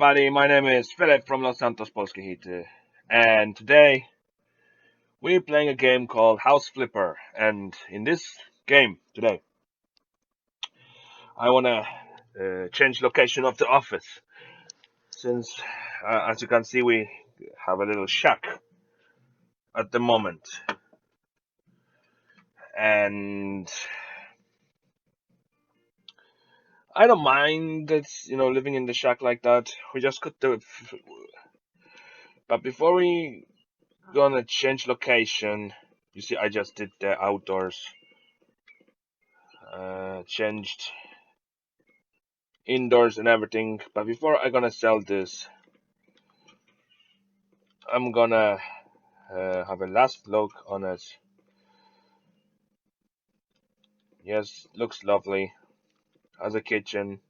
everybody, my name is Philip from Los Santos Polski Hity, and today we're playing a game called House Flipper. And in this game today, I wanna change location of the office, since as you can see, we have a little shack at the moment, and I don't mind it's living in the shack like that. We just could do it, but before we gonna change location, you see, I just did the outdoors. Changed indoors and everything. But before I'm gonna sell this, I'm gonna have a last look on it. Yes, looks lovely. Has a kitchen.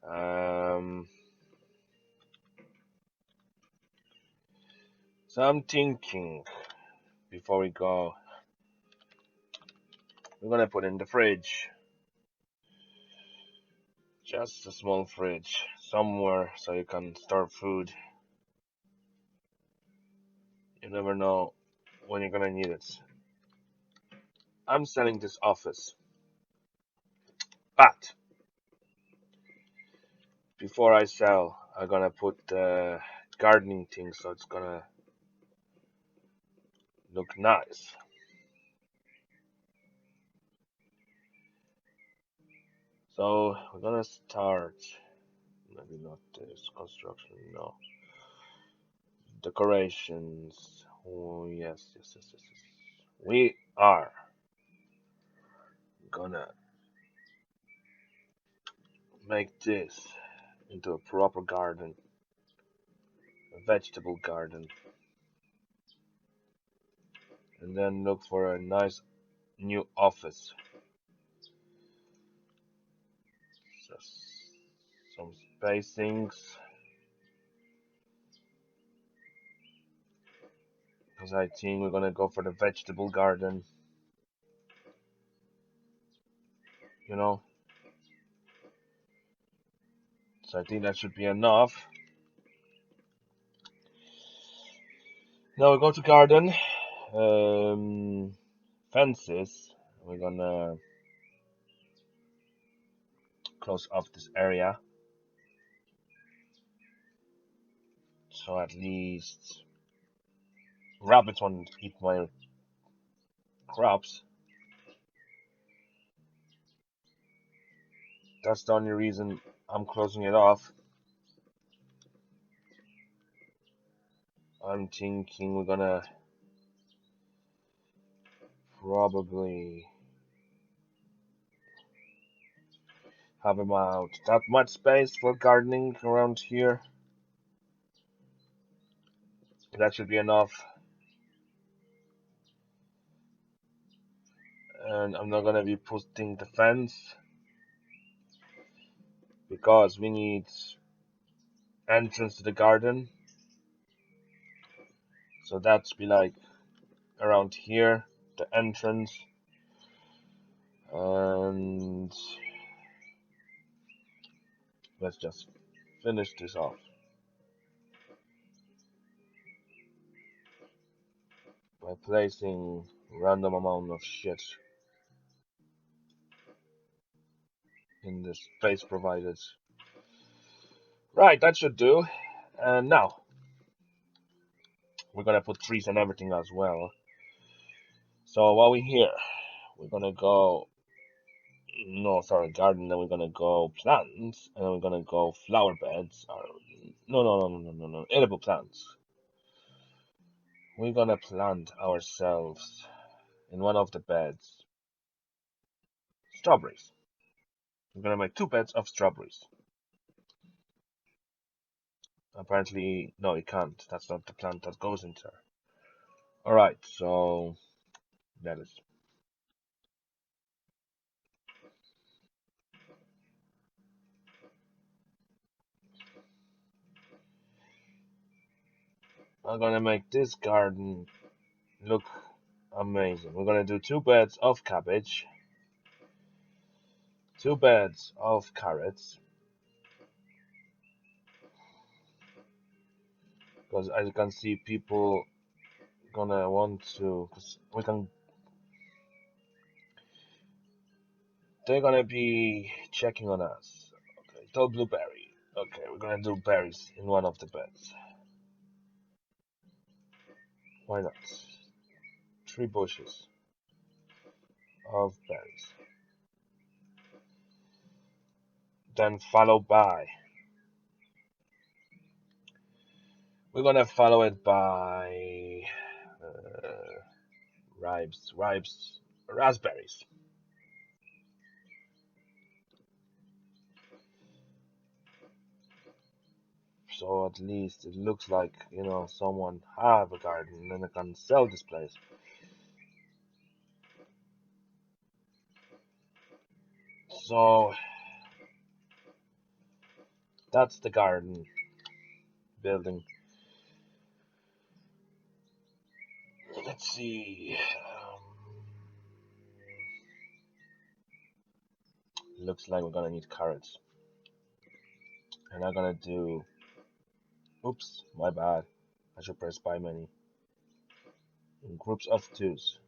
Um, so I'm thinking before we go, we're gonna put in the fridge. Just a small fridge somewhere so you can store food. You never know when you're gonna need it. I'm selling this office, but before I sell, I'm gonna put the gardening thing so it's gonna look nice. So we're gonna start. Maybe not this construction, no. Decorations. Oh yes. We are gonna make this into a proper garden, a vegetable garden, and then look for a nice new office. Just some spacings, because I think we're gonna go for the vegetable garden. You know, so I think that should be enough. Now we go to garden. Fences. We're gonna close off this area, so at least rabbits won't eat my crops. That's the only reason I'm closing it off. I'm thinking we're gonna probably have about that much space for gardening around here. That should be enough. And I'm not gonna be putting the fence because we need entrance to the garden. So that's be like around here, the entrance. And let's just finish this off by placing random amount of shit in the space provided. Right, that should do. And now we're gonna put trees and everything as well. So while we're here, we're gonna go, no, sorry, garden. Then we're gonna go plants, and then we're gonna go flower beds. Or no, edible plants. We're gonna plant ourselves in one of the beds strawberries. We're gonna make two beds of strawberries. Apparently, no, you can't. That's not the plant that goes into there. Alright, so that is. I'm gonna make this garden look amazing. We're gonna do two beds of cabbage, two beds of carrots, because as you can see, people gonna want to, because we can, they're gonna be checking on us. Okay, tall blueberry. Okay, we're gonna do berries in one of the beds. Why not? 3 bushes of berries. Then followed by, we're gonna follow it by raspberries. So at least it looks like, someone have a garden and they can sell this place. So that's the garden building. Let's see. Looks like we're gonna need carrots. And I'm gonna do. Oops, my bad. I should press by many. In groups of twos.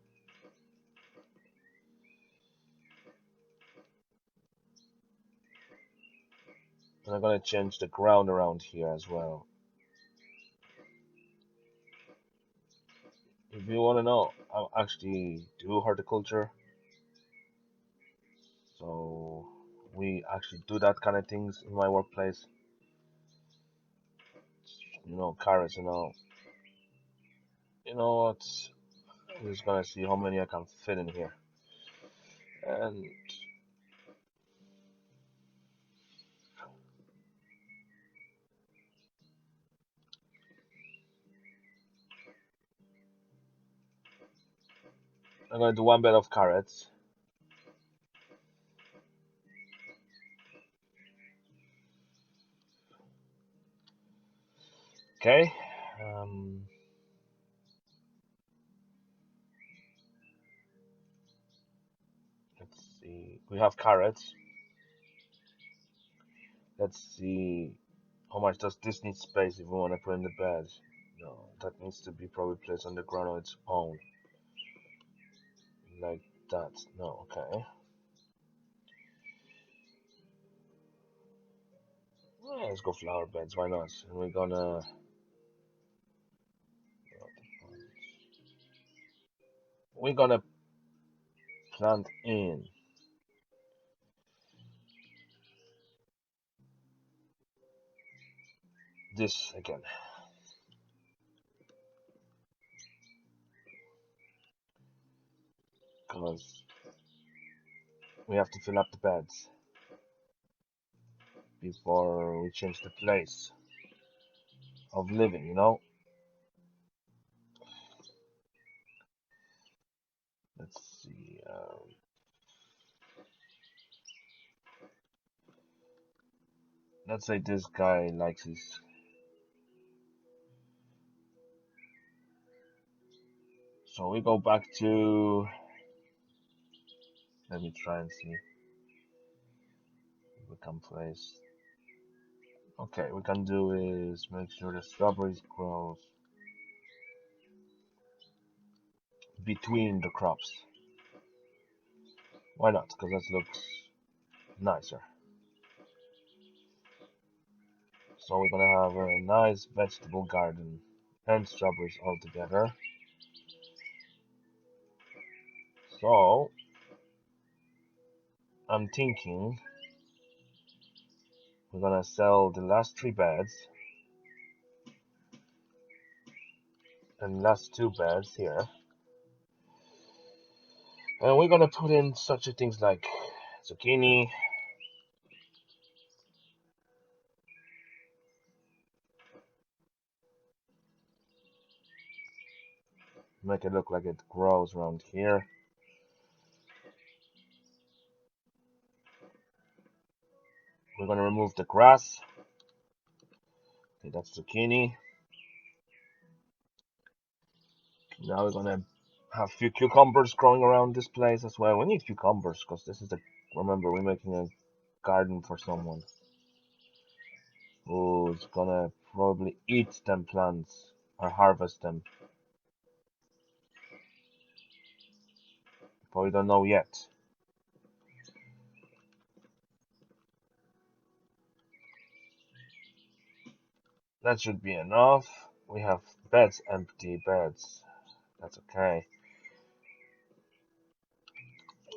And I'm gonna change the ground around here as well. If you wanna know, I actually do horticulture. So we actually do that kind of things in my workplace. Carrots and all. You know what? I'm just gonna see how many I can fit in here. And I'm gonna do one bed of carrots. Okay. Let's see. We have carrots. Let's see how much does this need space if we want to put in the bed. No, that needs to be probably placed on the ground on its own. Like that. No, okay. Well, let's go flower beds, why not? And we're gonna plant in this again. Because we have to fill up the beds before we change the place of living. Let's see. Let's say this guy likes his. So we go back to. Let me try and see if we can place. Okay, we can do is make sure the strawberries grows between the crops. Why not? Because that looks nicer. So we're gonna have a nice vegetable garden and strawberries all together. So I'm thinking we're gonna sell the last 3 beds and last 2 beds here. And we're gonna put in such things like zucchini, make it look like it grows around here. We're gonna remove the grass. Okay, that's zucchini. Now we're gonna have few cucumbers growing around this place as well. We need cucumbers because this is remember, we're making a garden for someone. Oh, it's gonna probably eat them plants or harvest them. But we don't know yet. That should be enough. We have beds, empty beds. That's okay.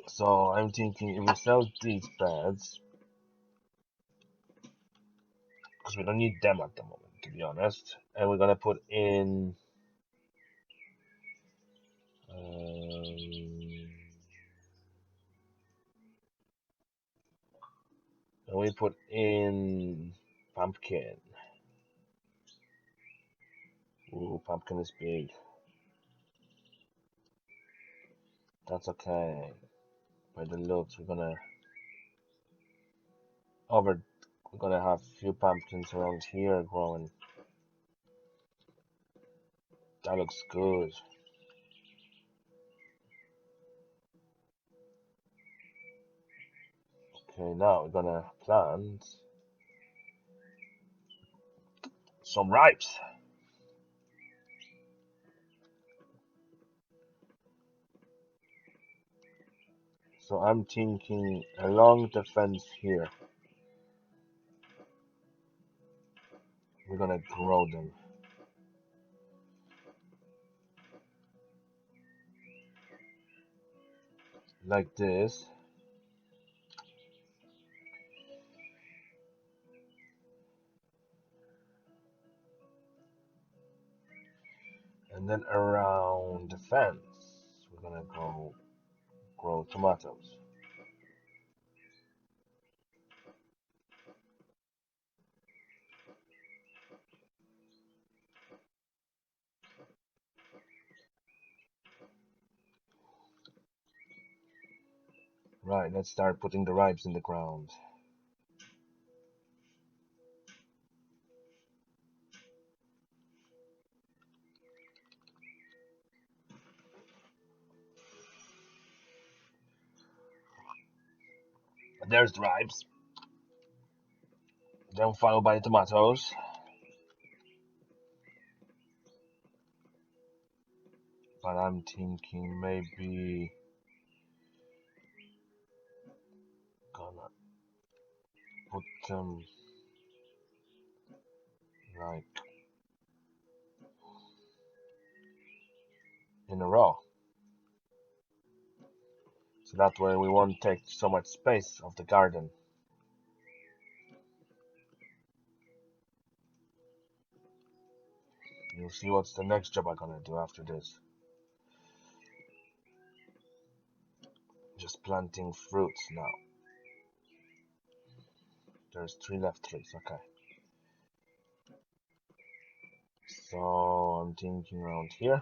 So I'm thinking if we sell these beds, because we don't need them at the moment, to be honest, and we're gonna put in. And we put in pumpkin. Ooh, pumpkin is big. That's okay. By the looks, over we're gonna have a few pumpkins around here growing. That looks good. Okay, now we're gonna plant some ripes. So I'm thinking along the fence here, we're gonna grow them like this. And then around the fence, we're gonna grow tomatoes. Right, let's start putting the ripes in the ground. There's the ripes. Then followed by the tomatoes. But I'm thinking maybe gonna put them like in a row. So that way we won't take so much space of the garden. You'll see what's the next job I'm gonna do after this. Just planting fruits now. There's 3 left trees, okay. So I'm thinking around here.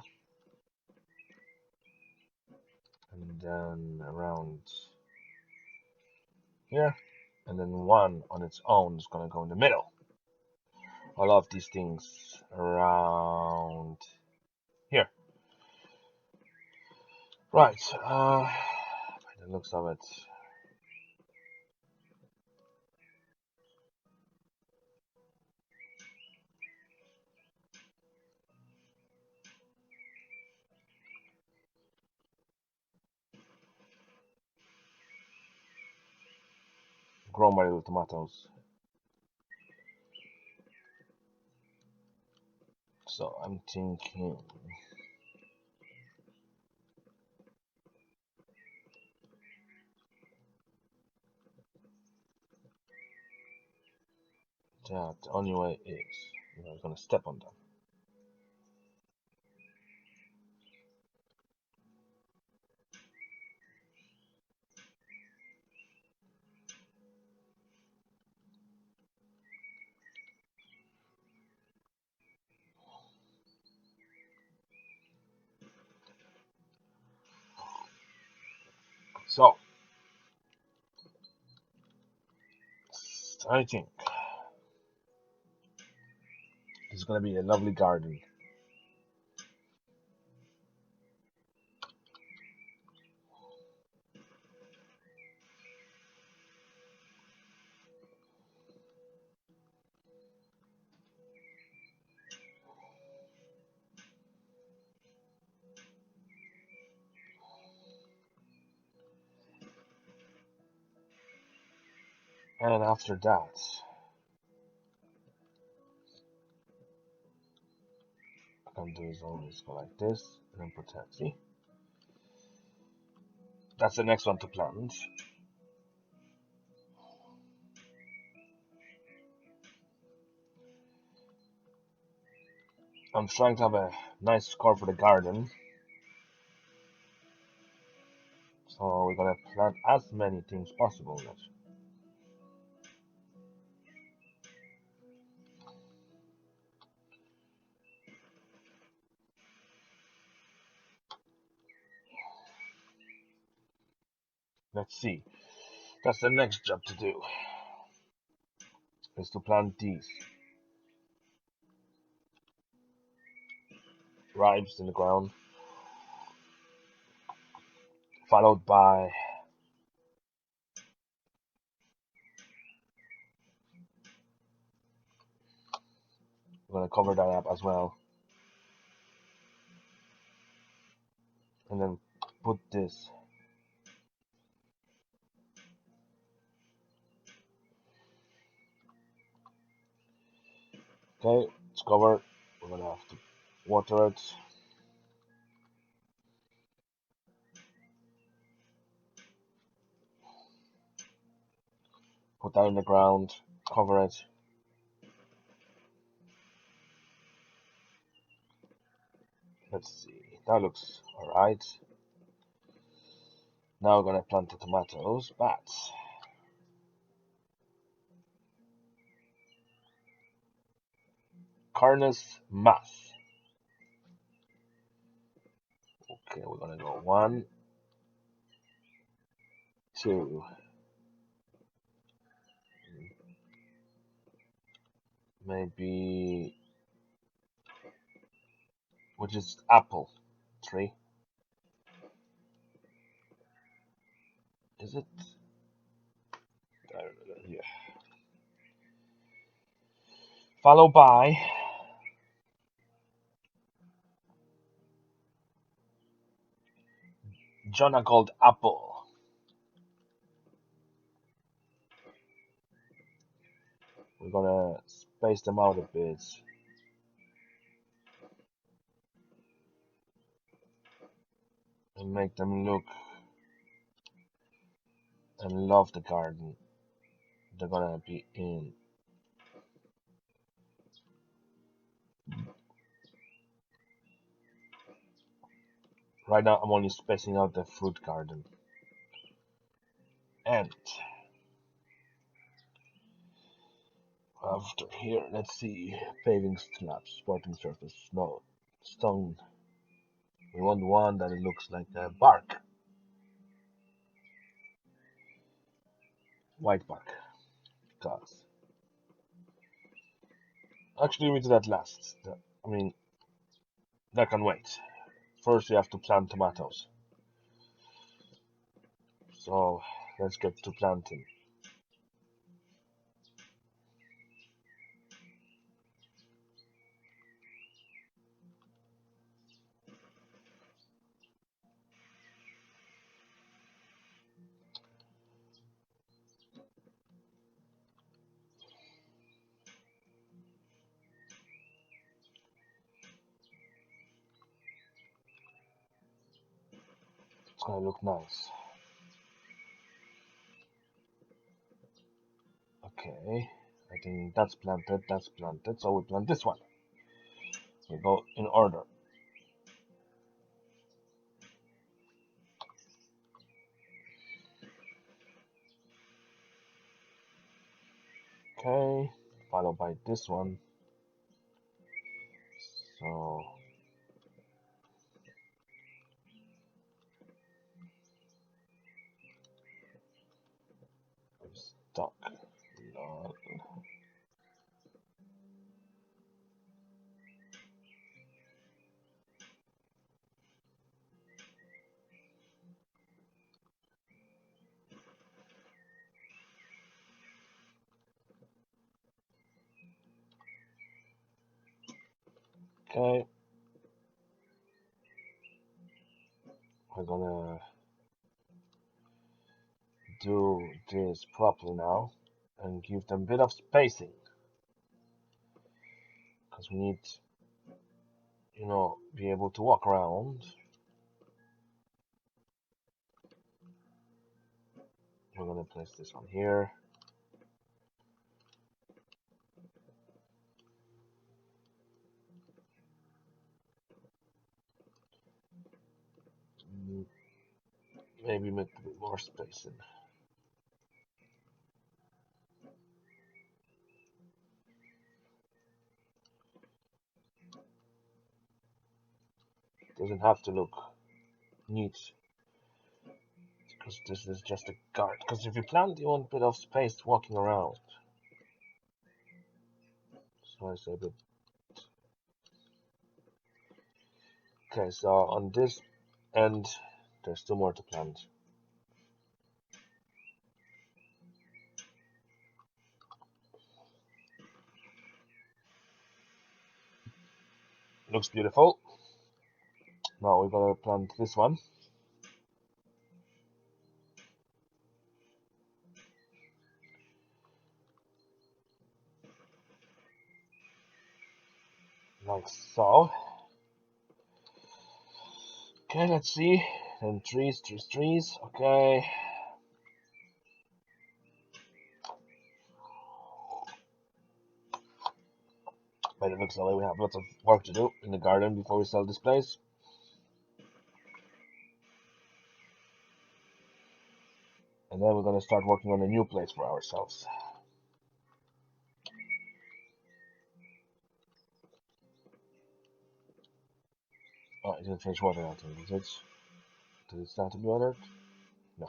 And then around here. And then one on its own is gonna go in the middle. All of these things around here. Right, by the looks of it, grow my little tomatoes. So I'm thinking that the only way is, I'm gonna step on them. So I think this is gonna be a lovely garden. And after that, I can do is always go like this and then put that. See, that's the next one to plant. I'm trying to have a nice score for the garden, so we're gonna plant as many things possible. Let's see. That's the next job to do, is to plant these ribes in the ground, followed by we're gonna cover that up as well, and then put this. Okay, it's covered. We're gonna have to water it. Put that in the ground, cover it. Let's see, that looks alright. Now we're gonna plant the tomatoes, but Carnus Mass. Okay, we're gonna go 1, 2, maybe, which is apple, 3. Is it? Yeah. Followed by Jonagold apple. We're gonna space them out a bit. And make them look and love the garden they're gonna be in. Right now I'm only spacing out the fruit garden. And after here, let's see, paving slabs, sporting surface, no, stone. We want one that it looks like bark, white bark, because actually we do that last. I mean, that can wait. First we have to plant tomatoes. So let's get to planting. It's gonna look nice. Okay, I think that's planted, so we plant this one. We go in order. Okay, followed by this one. So I'm stuck. No. Okay, we're gonna do this properly now. and give them a bit of spacing, because we need, be able to walk around. We're gonna place this one here. Maybe make a bit more spacing. Doesn't have to look neat, because this is just a guard. Because if you plant, you want a bit of space walking around. So I say a bit. Okay, so on this end, there's still more to plant. Looks beautiful. Now we're gonna plant this one. Like so. Okay, let's see. And trees. Okay. But it looks like we have lots of work to do in the garden before we sell this place. And then we're gonna start working on a new place for ourselves. Oh, it didn't finish water out, did it? Did it start to be watered? No.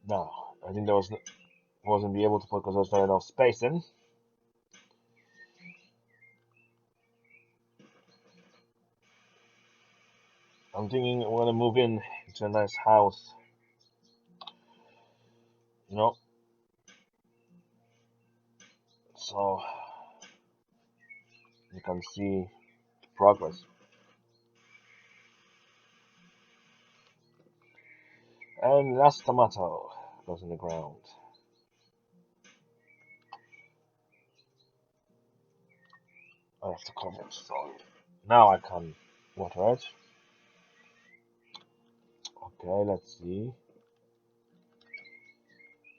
No, I think there wasn't be able to put because there's not enough space in. I'm thinking we're gonna move in into a nice house. So you can see progress. And last tomato goes in the ground. I have to cover it, so now I can water it. Okay, let's see.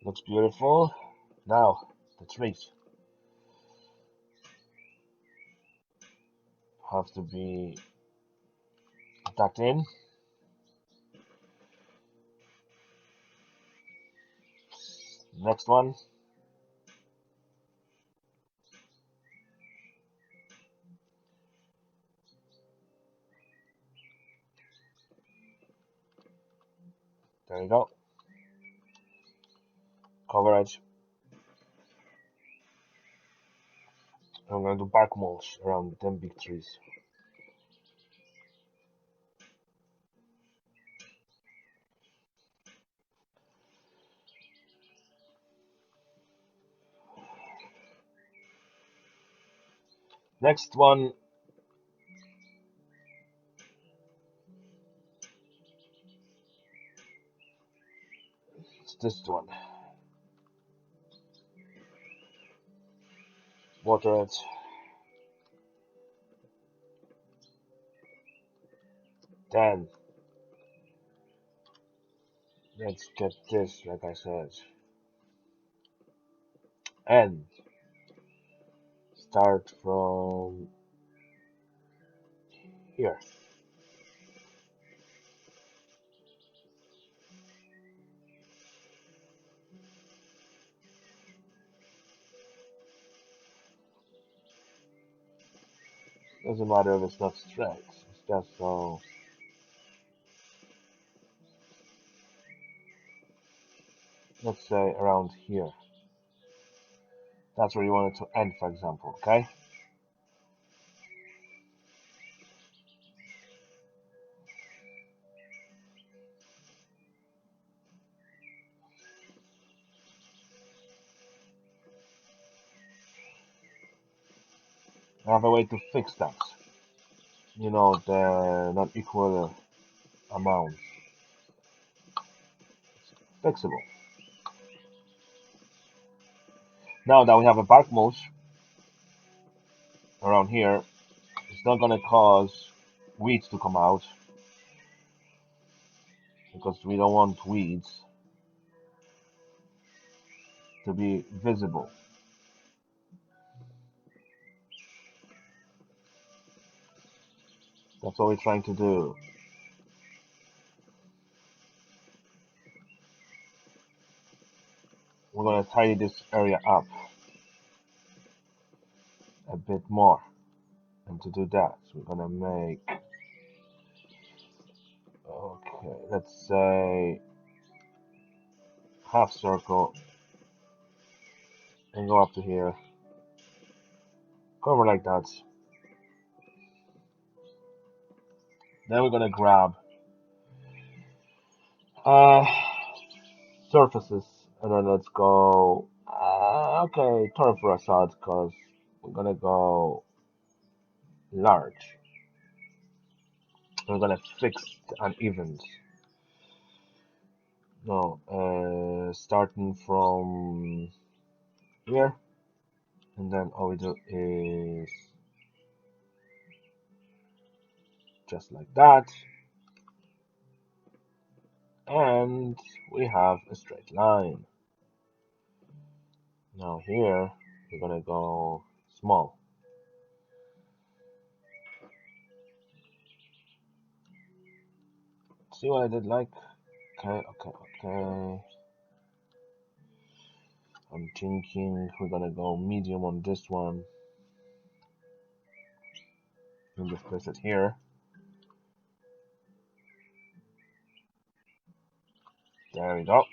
Looks beautiful. Now, the trees have to be tucked in. Next one. There you go. Coverage. I'm going to do bark mulch around them big trees. Next one. It's this one. Water it. Then let's get this, like I said, and start from here. Doesn't matter if it's not straight. It's just so. Let's say around here. That's where you want it to end, for example. Okay. I have a way to fix that. they're not equal amounts. Flexible. Now that we have a bark mulch around here, it's not gonna cause weeds to come out because we don't want weeds to be visible. That's what we're trying to do. We're gonna tidy this area up a bit more. And to do that, we're gonna make, okay, let's say half circle and go up to here. Cover like that. Then we're gonna grab uh surfaces and then let's go okay, turn for facade because we're gonna go large. We're gonna fix the unevens. No, starting from here, and then all we do is just like that, and we have a straight line. Now here, we're gonna go small. See what I did like? Okay, okay, okay. I'm thinking we're gonna go medium on this one. And just place it here. There we go.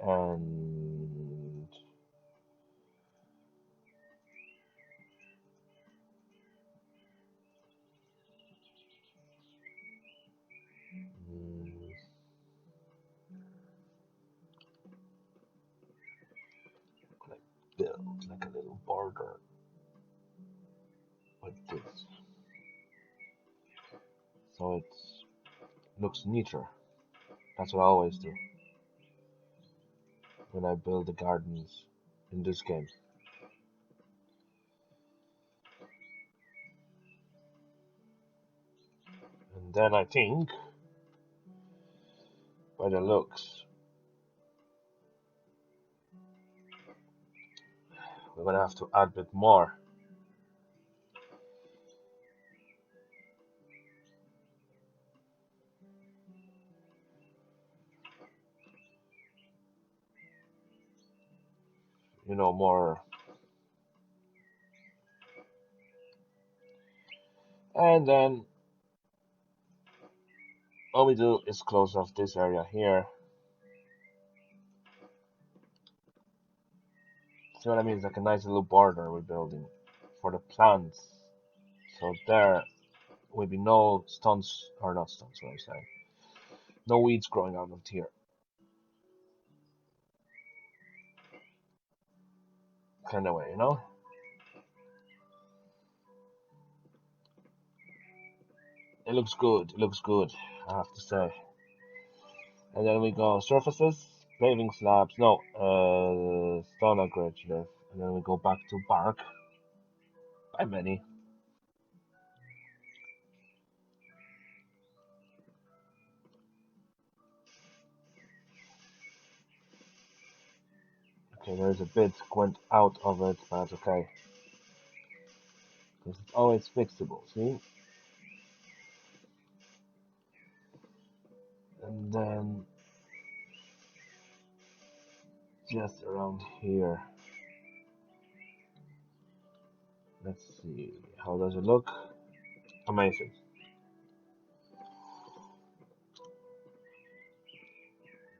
And like build like a little border like this, so it looks neater. That's what I always do when I build the gardens in this game. And then I think, by the looks, we're gonna have to add a bit more. More. And then all we do is close off this area here. See what I mean? It's like a nice little border we're building for the plants. So there will be no stunts, or not stunts, what I'm saying. No weeds growing out of here. Kind of way, It looks good. It looks good, I have to say. And then we go surfaces, paving slabs, no, stone aggregate. And then we go back to bark. By many. Okay, there's a bit went out of it, but that's okay. Because it's always fixable, see? And then just around here. Let's see, how does it look? Amazing.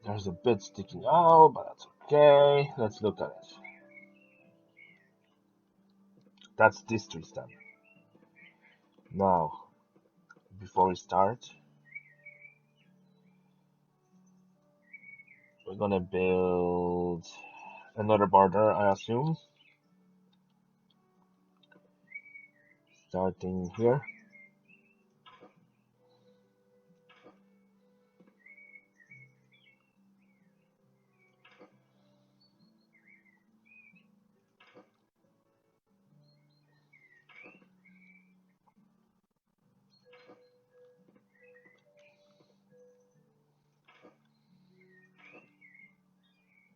There's a bit sticking out, but that's okay. Let's look at it. That's this tree stand. Now, before we start, we're gonna build another border, I assume. starting here.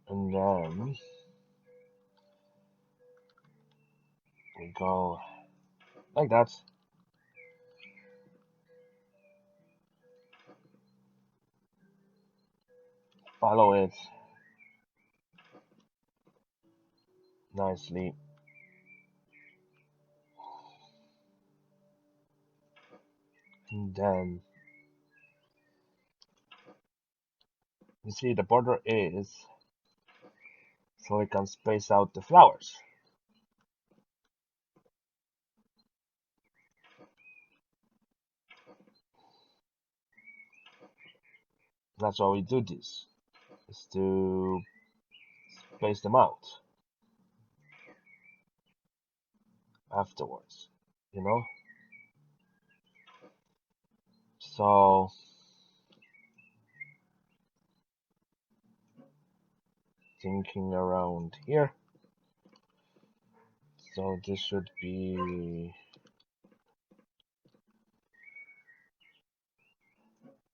And then we go like that. Follow it nicely. And then you see the border is so we can space out the flowers. That's why we do this, is to space them out afterwards, you know? So thinking around here. So this should be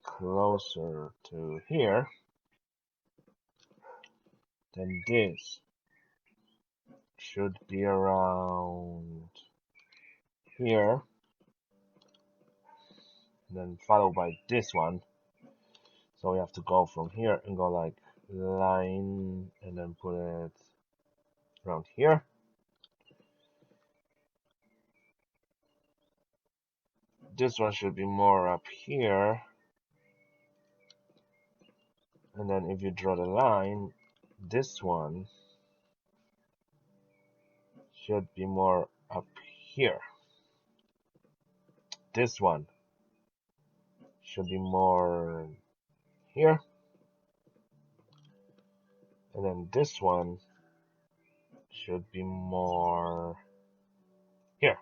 closer to here than this. Should be around here, then followed by this one. So we have to go from here and go like line and then put it around here. This one should be more up here. And then if you draw the line, this one should be more up here. This one should be more here. And then this one should be more here.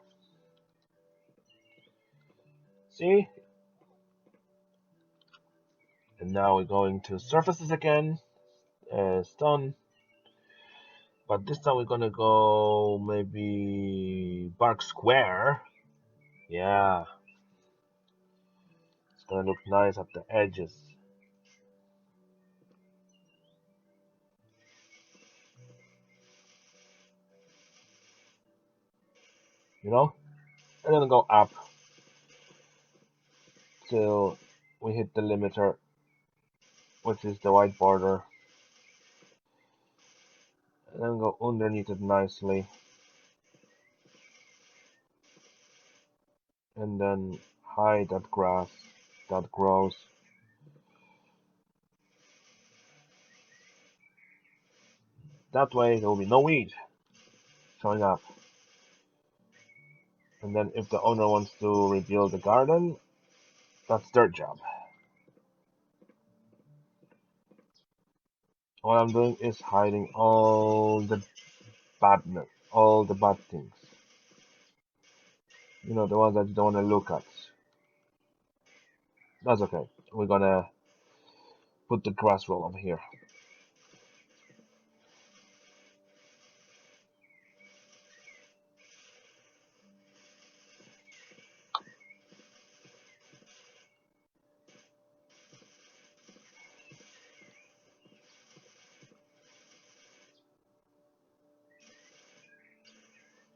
See? And now we're going to surfaces again. Stone. But this time we're gonna go maybe Bark Square. Yeah. It's gonna look nice at the edges. You know? And then go up till we hit the limiter, which is the white border. And then go underneath it nicely. And then hide that grass that grows. That way there will be no weed showing up. And then if the owner wants to rebuild the garden, that's their job. What I'm doing is hiding all the badness, all the bad things. You know, the ones that you don't want to look at. That's okay. We're gonna put the grass roll over here.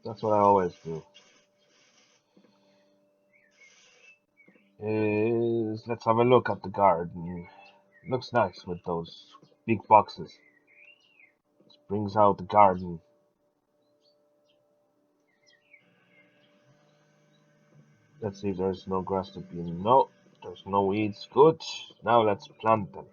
That's what I always do. Let's have a look at the garden. Looks nice with those big boxes. Brings out the garden. Let's see if there's no grass to be. No, there's no weeds. Good. Now let's plant them.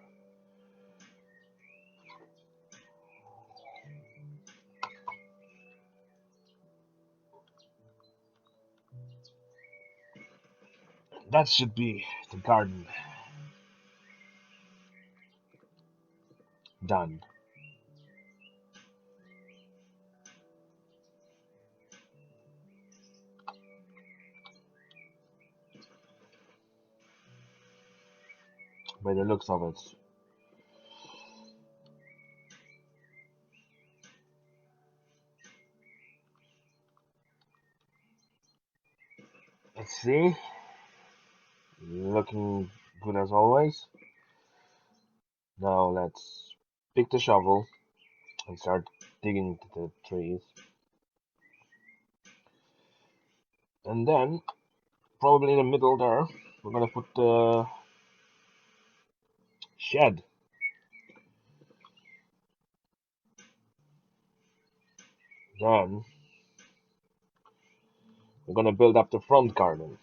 That should be the garden done. by the looks of it. Let's see. Looking good as always. Now let's pick the shovel and start digging into the trees. And then, probably in the middle there, we're gonna put the shed. Then, we're gonna build up the front garden.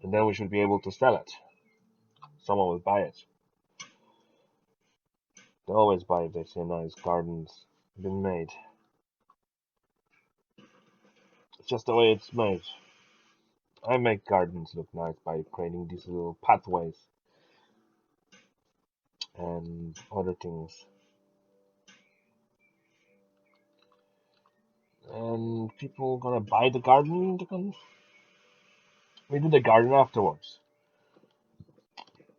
And then we should be able to sell it. Someone will buy it. They always buy if they see a nice garden's been made. It's just the way it's made. I make gardens look nice by creating these little pathways and other things. And people gonna buy the garden, we do the garden afterwards.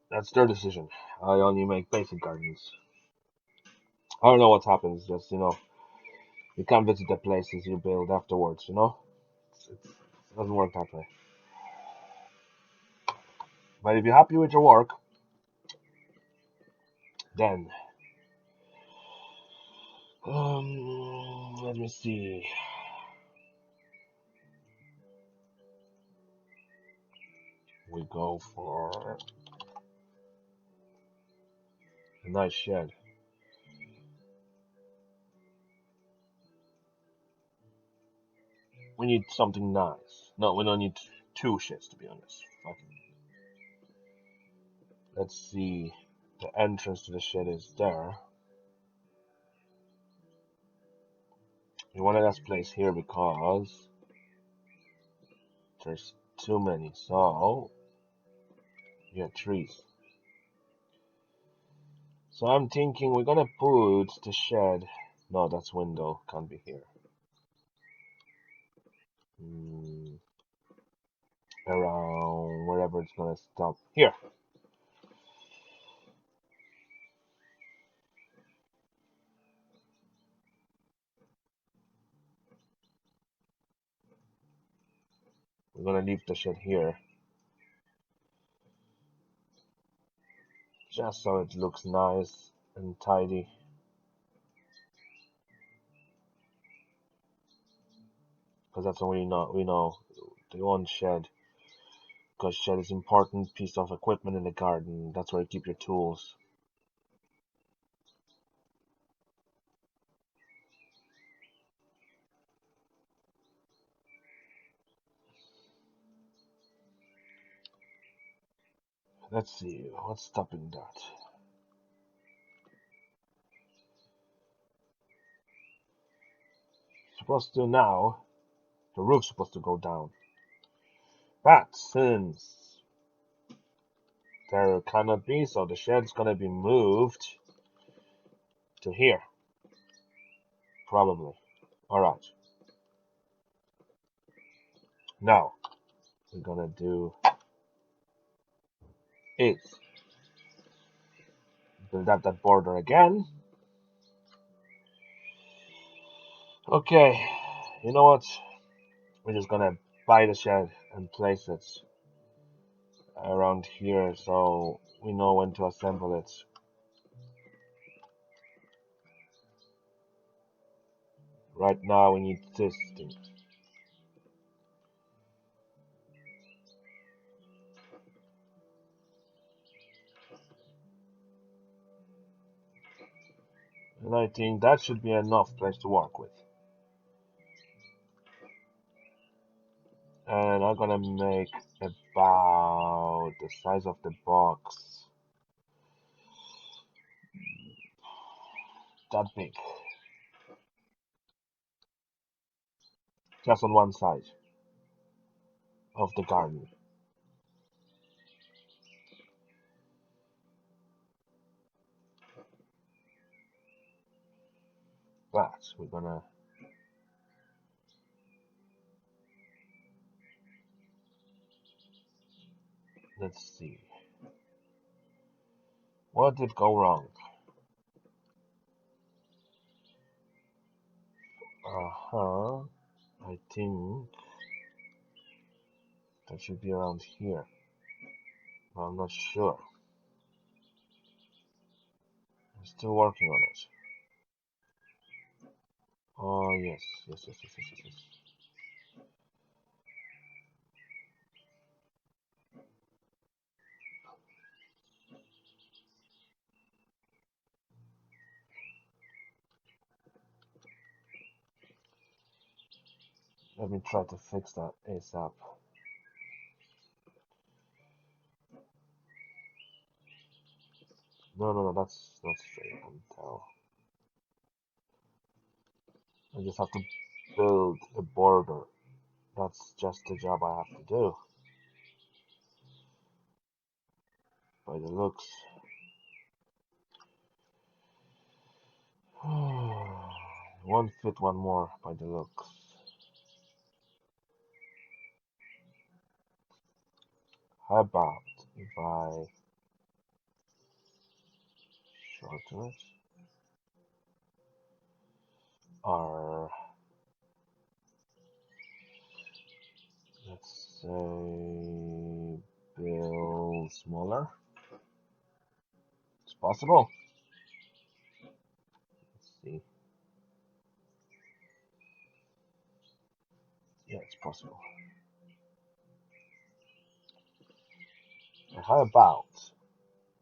That's their decision. I only make basic gardens. I don't know what happens, just, you can't visit the places you build afterwards, it doesn't work that way. But if you're happy with your work, then, let me see. We go for a nice shed. We need something nice. No, we don't need two sheds, to be honest. Let's see. The entrance to the shed is there. We wanted us place here because there's too many. So, yeah, trees. So I'm thinking we're gonna put the shed. No, that's window. Can't be here. Around wherever it's gonna stop. Here. We're gonna leave the shed here. Just so it looks nice and tidy. Because that's what we know the one shed. Because shed is important piece of equipment in the garden. That's where you keep your tools. Let's see, what's stopping that? Supposed to now, the roof's supposed to go down. But since there cannot be, so the shed's gonna be moved to here. Probably. Alright. Now, we're gonna do is build up that border again. Okay, you know what? We're just gonna buy the shed and place it around here so we know when to assemble it. Right now we need this thing. And I think that should be enough place to work with. And I'm gonna make about the size of the box. That big. Just on one side of the garden. But we're gonna Let's see. What did go wrong? I think that should be around here. But I'm not sure. I'm still working on it. Oh, yes. Yes. Let me try to fix that ASAP. No, that's not straight. I can tell. I just have to build a border. That's just the job I have to do. By the looks. One fit, one more by the looks. How about if I shorten it? Or let's say build smaller. It's possible. Let's see. Yeah, it's possible. And how about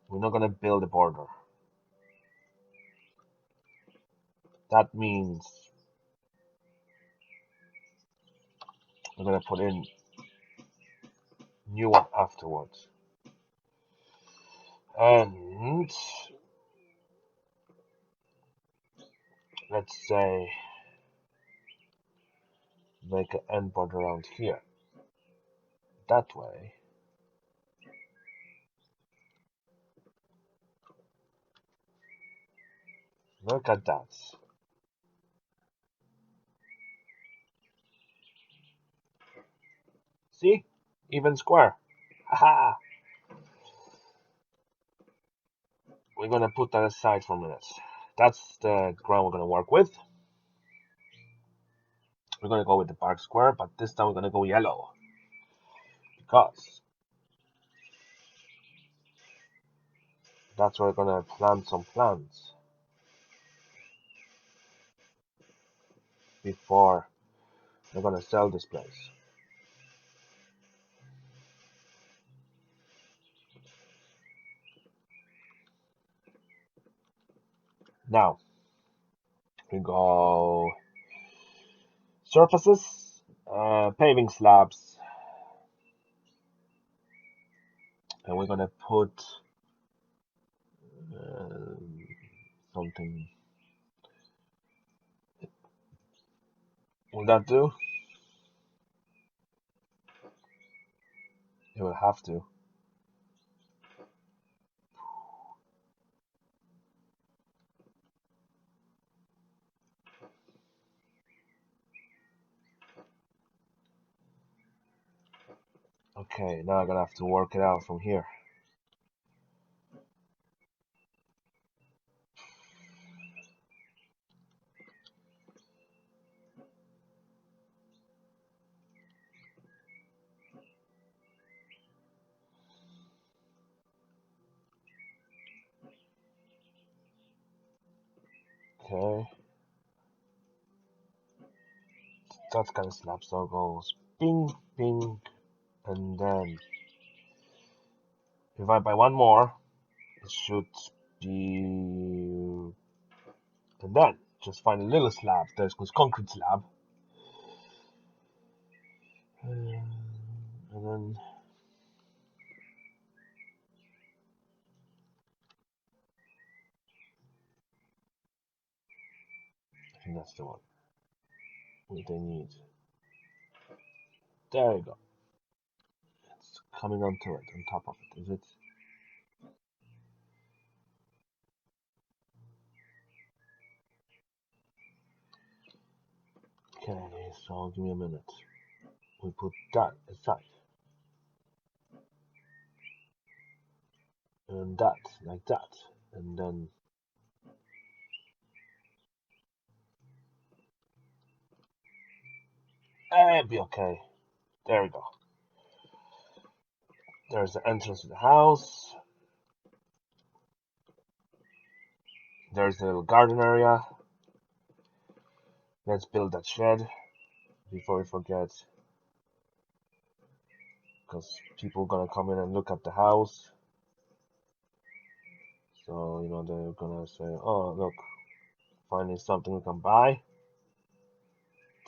we're not gonna build a border? That means we're gonna put in new one afterwards. And let's say make an end border around here. That way. Look at that. See? Even square. Haha! We're gonna put that aside for a minute. That's the ground we're gonna work with. We're gonna go with the bark square, but this time we're gonna go yellow. Because that's where we're gonna plant some plants before we're gonna sell this place. Now, we go surfaces, paving slabs, and we're gonna put something. Will that do? It will have to. Okay, now I'm gonna have to work it out from here. Okay. That kind of slab so goes ping, ping, and then if I buy one more, it should be. And then just find a little slab. There's this concrete slab. And then I think that's the one. What they need. There you go. It's coming onto it, on top of it. Is it? Okay, so give me a minute. We put that aside. and that, like that, and then it'll be okay. There we go. There's the entrance to the house. There's the little garden area. Let's build that shed before we forget, because people are gonna come in and look at the house. So, they're gonna say, oh, look, finally something we can buy.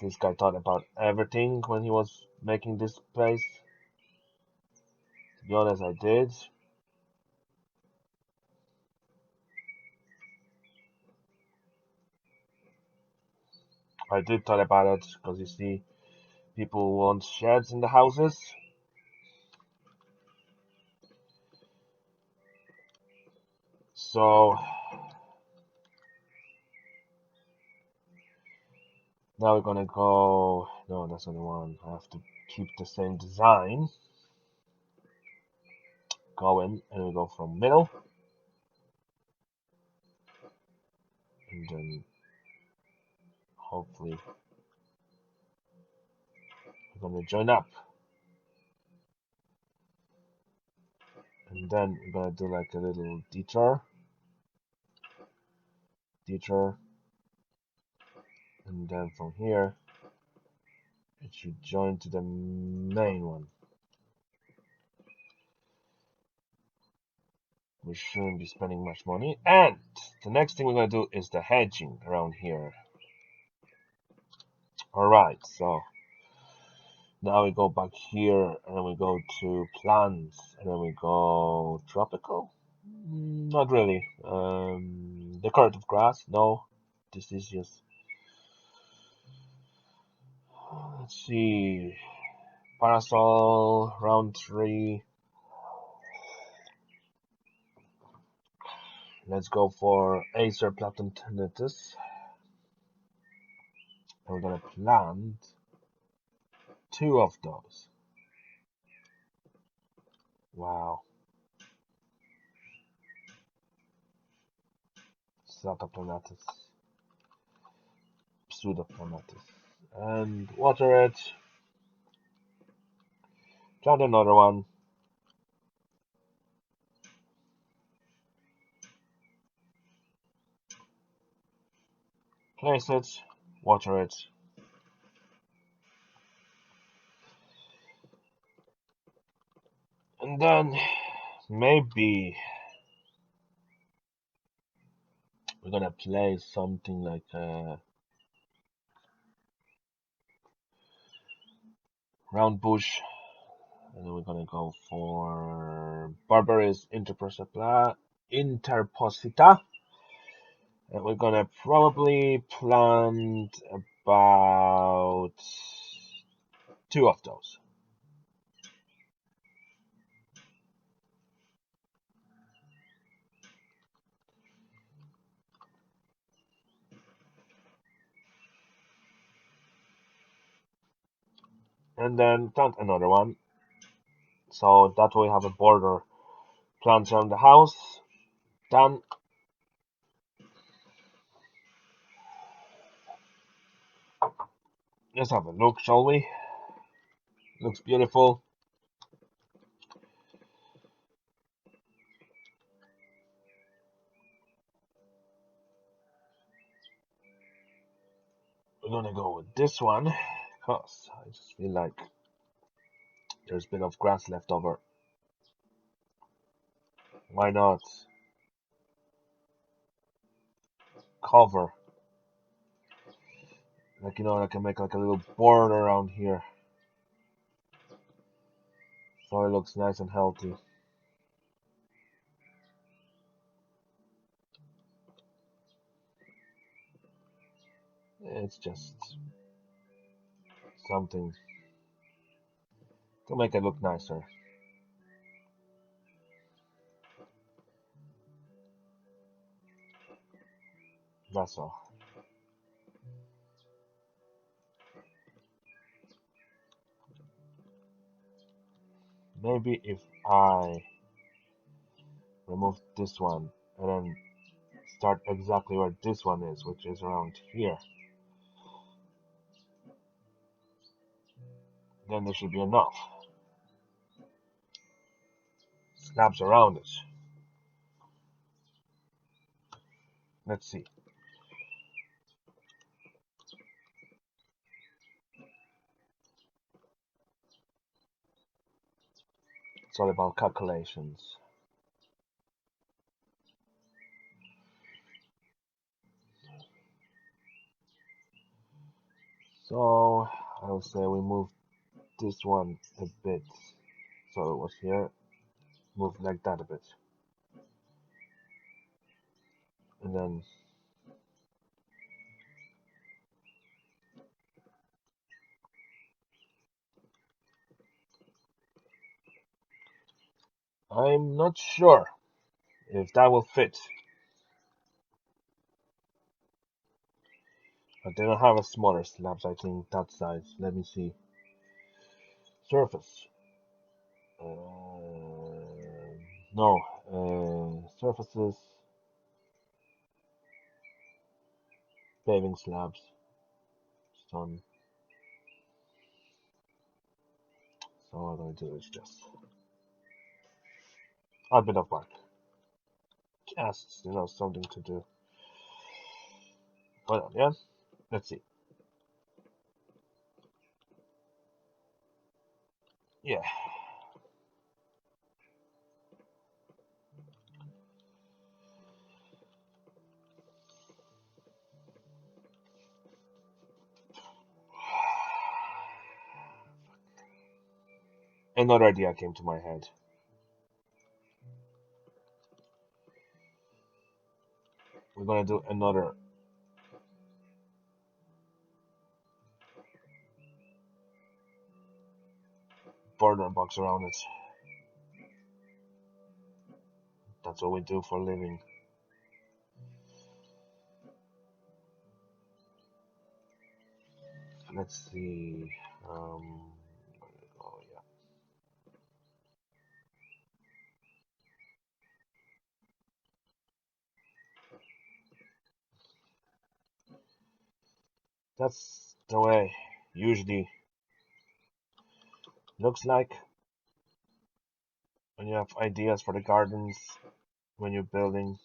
This guy thought about everything when he was making this place. To be honest, I did. I did thought about it, because you see, people want sheds in the houses. So, now we're gonna go, no, that's not the one. I have to keep the same design going, and we go from middle, and then hopefully we're gonna join up, and then we're gonna do like a little detour, and then from here it should join to the main one. We shouldn't be spending much money, and the next thing we're gonna do is the hedging around here. Alright, so now we go back here, and then we go to plants, and then we go tropical. Not really. Decorative grass, no. This is just. Let's see. Parasol, round 3. Let's go for Acer Platanthus. We're gonna plant 2 of those. Wow. Pseudoplanatus. And water it. Plant another one. Place it. Water it. And then maybe we're gonna place something like a round bush, and then we're gonna go for Barberries interposita, and we're gonna probably plant about 2 of those. And then plant another one, so that way we have a border plants around the house. Done. Let's have a look, shall we? Looks beautiful. We're gonna go with this one, because I just feel like there's a bit of grass left over. Why not cover? Like, I can make like a little border around here, so it looks nice and healthy. It's just something to make it look nicer. That's all. Maybe if I remove this one, and then start exactly where this one is, which is around here. Then there should be enough slabs around it. Let's see. It's all about calculations. So I'll say we move this one a bit. So it was here. Move like that a bit. And then I'm not sure if that will fit. But they don't have a smaller slabs, I think, that size. Let me see. Surface. No. Surfaces. Paving slabs. Stone. So what I'm going to do is just a bit of work. Just, something to do. Hold on, yeah? Let's see. Yeah. Another idea came to my head. We're gonna do another border box around it. That's what we do for a living. Let's see. Oh yeah. That's the way usually looks like when you have ideas for the gardens when you're building.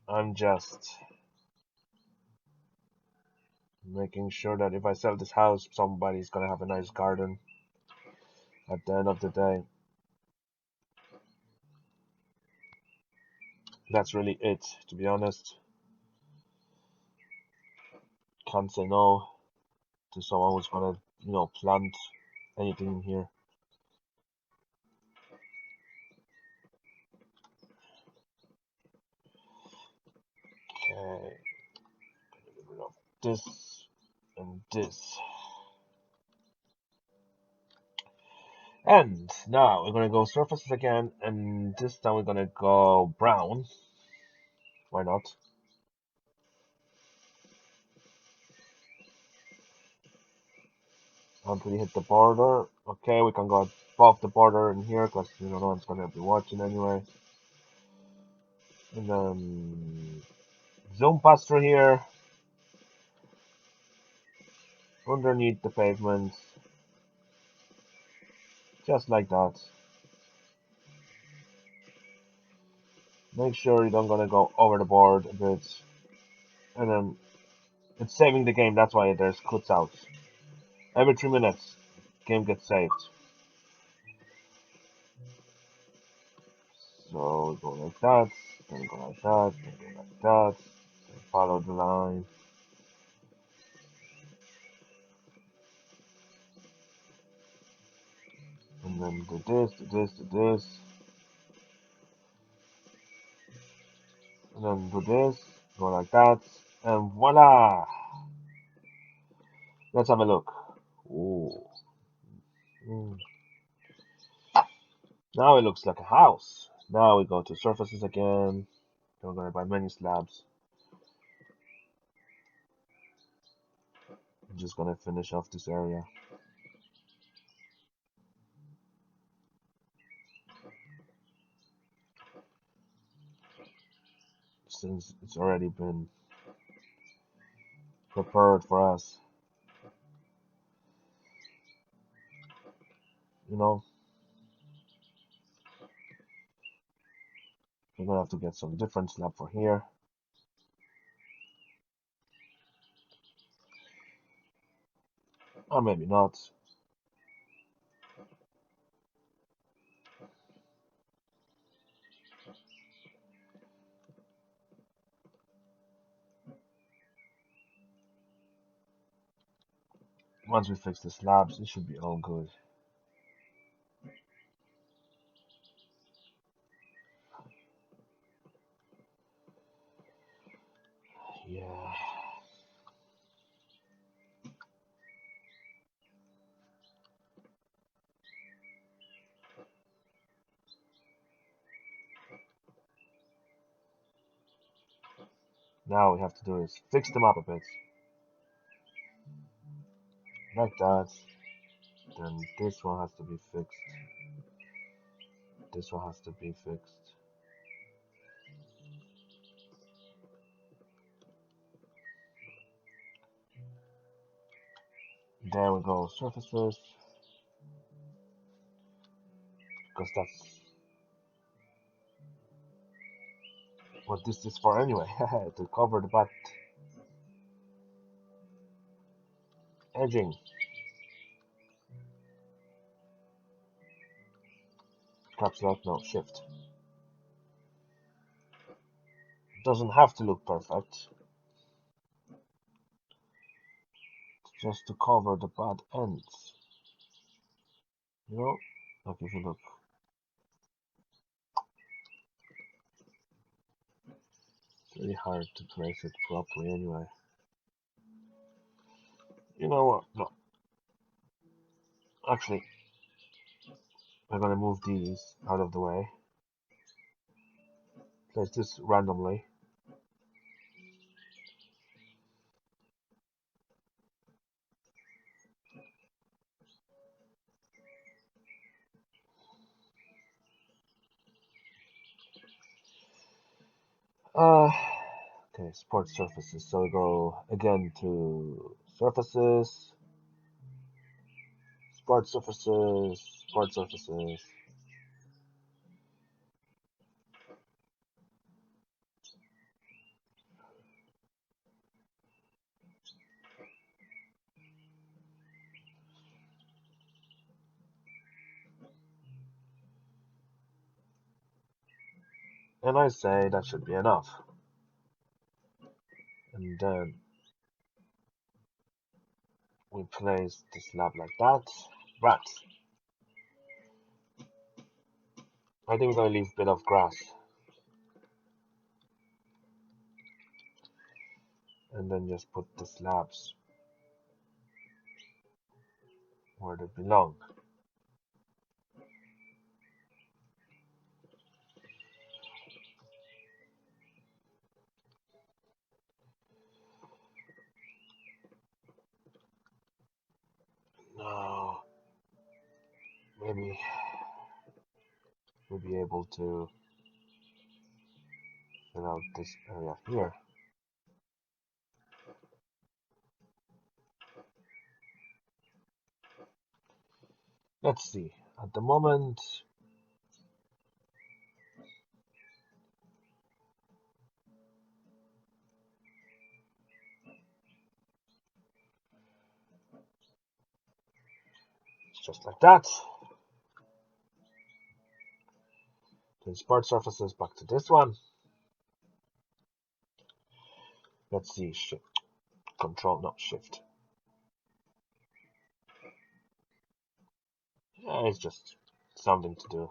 I'm just making sure that if I sell this house, somebody's gonna have a nice garden at the end of the day. That's really it, to be honest. Can't say no to someone who's gonna, plant anything in here. Okay, get rid of this and this. And now we're gonna go surfaces again, and this time we're gonna go brown. Why not? Until we hit the border. Okay, we can go above the border in here because no one's gonna be watching anyway. And then zoom past through here, underneath the pavement, just like that. Make sure you don't gonna go over the board a bit, and then it's saving the game. That's why there's cutouts. Every 3 minutes, game gets saved. So go like that, then go like that, then go like that, then follow the line. And then do this, do this, do this. And then do this, go like that, and voila! Let's have a look. Ooh. Mm. Now it looks like a house. Now we go to surfaces again. We're gonna buy many slabs. I'm just gonna finish off this area. since it's already been prepared for us. You know, we're gonna have to get some different slab for here. Or maybe not. Once we fix the slabs, it should be all good. Yeah. Now we have to do is fix them up a bit. Like that. Then this one has to be fixed. This one has to be fixed. There we go, surfaces. Because that's what this is for anyway, to cover the butt edging. Caps lock, no, shift. Doesn't have to look perfect. It's just to cover the bad ends. You know? Like if you look. It's really hard to place it properly anyway. You know what? No. Actually, I'm gonna move these out of the way. Place this randomly. Okay, support surfaces. So we go again to surfaces, support surfaces, support surfaces. And I say that should be enough. And then we place the slab like that. Right. I think we're gonna leave a bit of grass. And then just put the slabs where they belong. Now, maybe we'll be able to fill out this area here. Let's see. At the moment, it's just like that. Transport surfaces back to this one. Let's see, shift, control, not shift. Yeah, it's just something to do.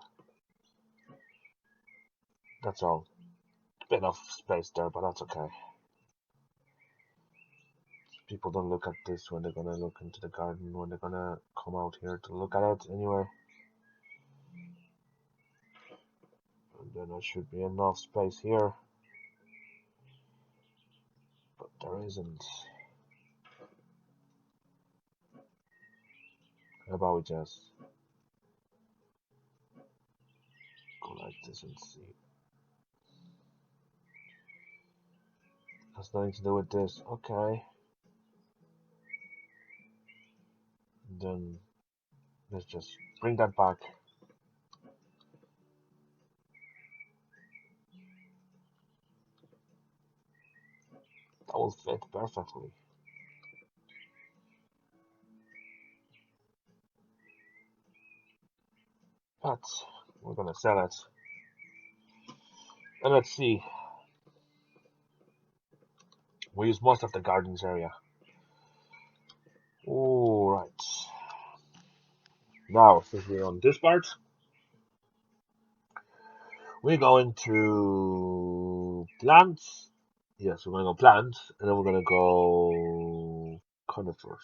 That's all. Bit of space there, but that's okay. People don't look at this when they're gonna look into the garden, when they're gonna come out here to look at it anyway. And then there should be enough space here. But there isn't. How about we just go like this and see. Has nothing to do with this. Okay. Then let's just bring that back. That will fit perfectly. But we're gonna sell it. And let's see. We use most of the gardens area. Alright. Now, since we're on this part, we're going to plants. Yes, we're gonna go plants, and then we're gonna go conifers.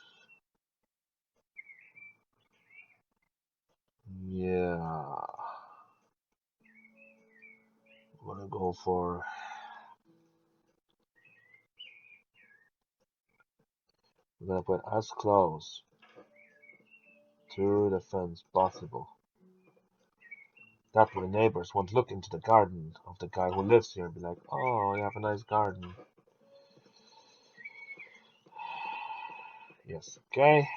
Yeah. We're gonna go for. We're gonna put as close to the fence possible. That way neighbors won't look into the garden of the guy who lives here and be like, oh, you have a nice garden. Yes, okay.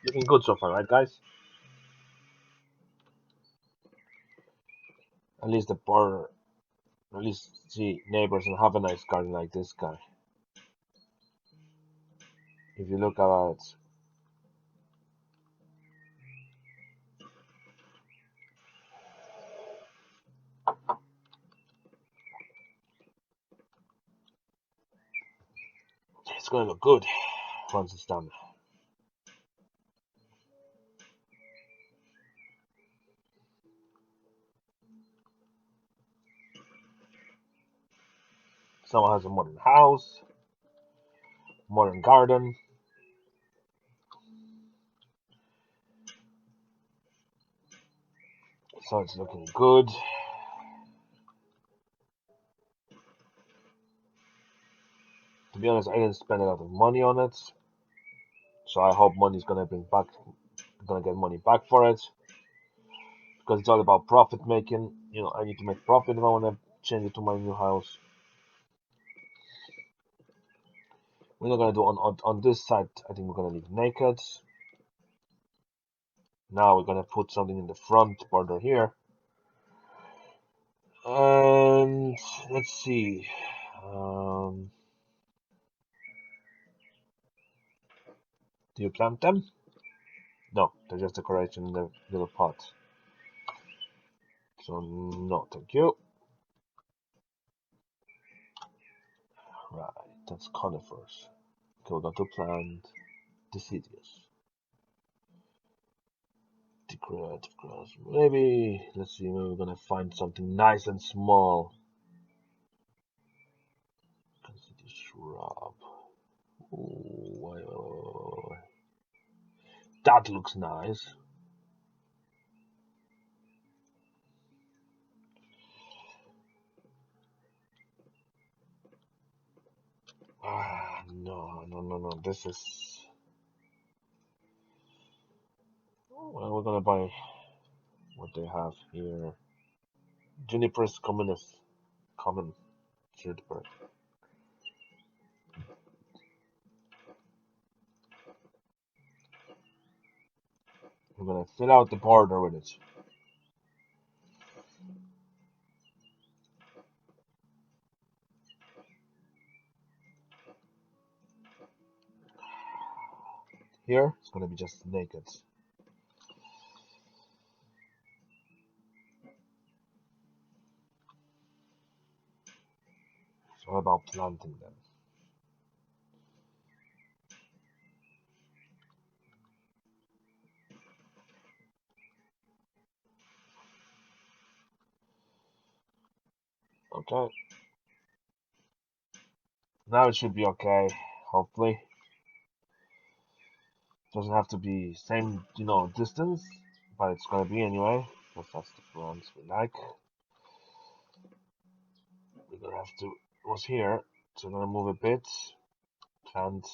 Looking good so far, right, guys? At least the poor, at least see neighbors and have a nice garden like this guy. If you look at it, it's gonna look good once it's done. Someone has a modern house, modern garden. So it's looking good. To be honest, I didn't spend a lot of money on it. So I hope money's gonna get money back for it. Because it's all about profit making. You know, I need to make profit if I wanna change it to my new house. We're not gonna do on this side. I think we're gonna leave naked. Now we're gonna put something in the front border here. And let's see. Do you plant them? No, they're just decoration in the little pot. So no, thank you. Right, that's conifers. Okay, we're going to plant deciduous. Decorative grass. Maybe, let's see, maybe we're gonna find something nice and small. Deciduous shrub. Ooh, wait. That looks nice. No. This is. Well, we're gonna buy what they have here. Juniper's common juniper. We're gonna fill out the border with it. Here, it's gonna be just naked. It's all about planting them. Okay. Now it should be okay, hopefully. Doesn't have to be same, distance, but it's gonna be anyway, because that's the plants we like. We're gonna have to, it was here, so we're gonna move a bit, plant,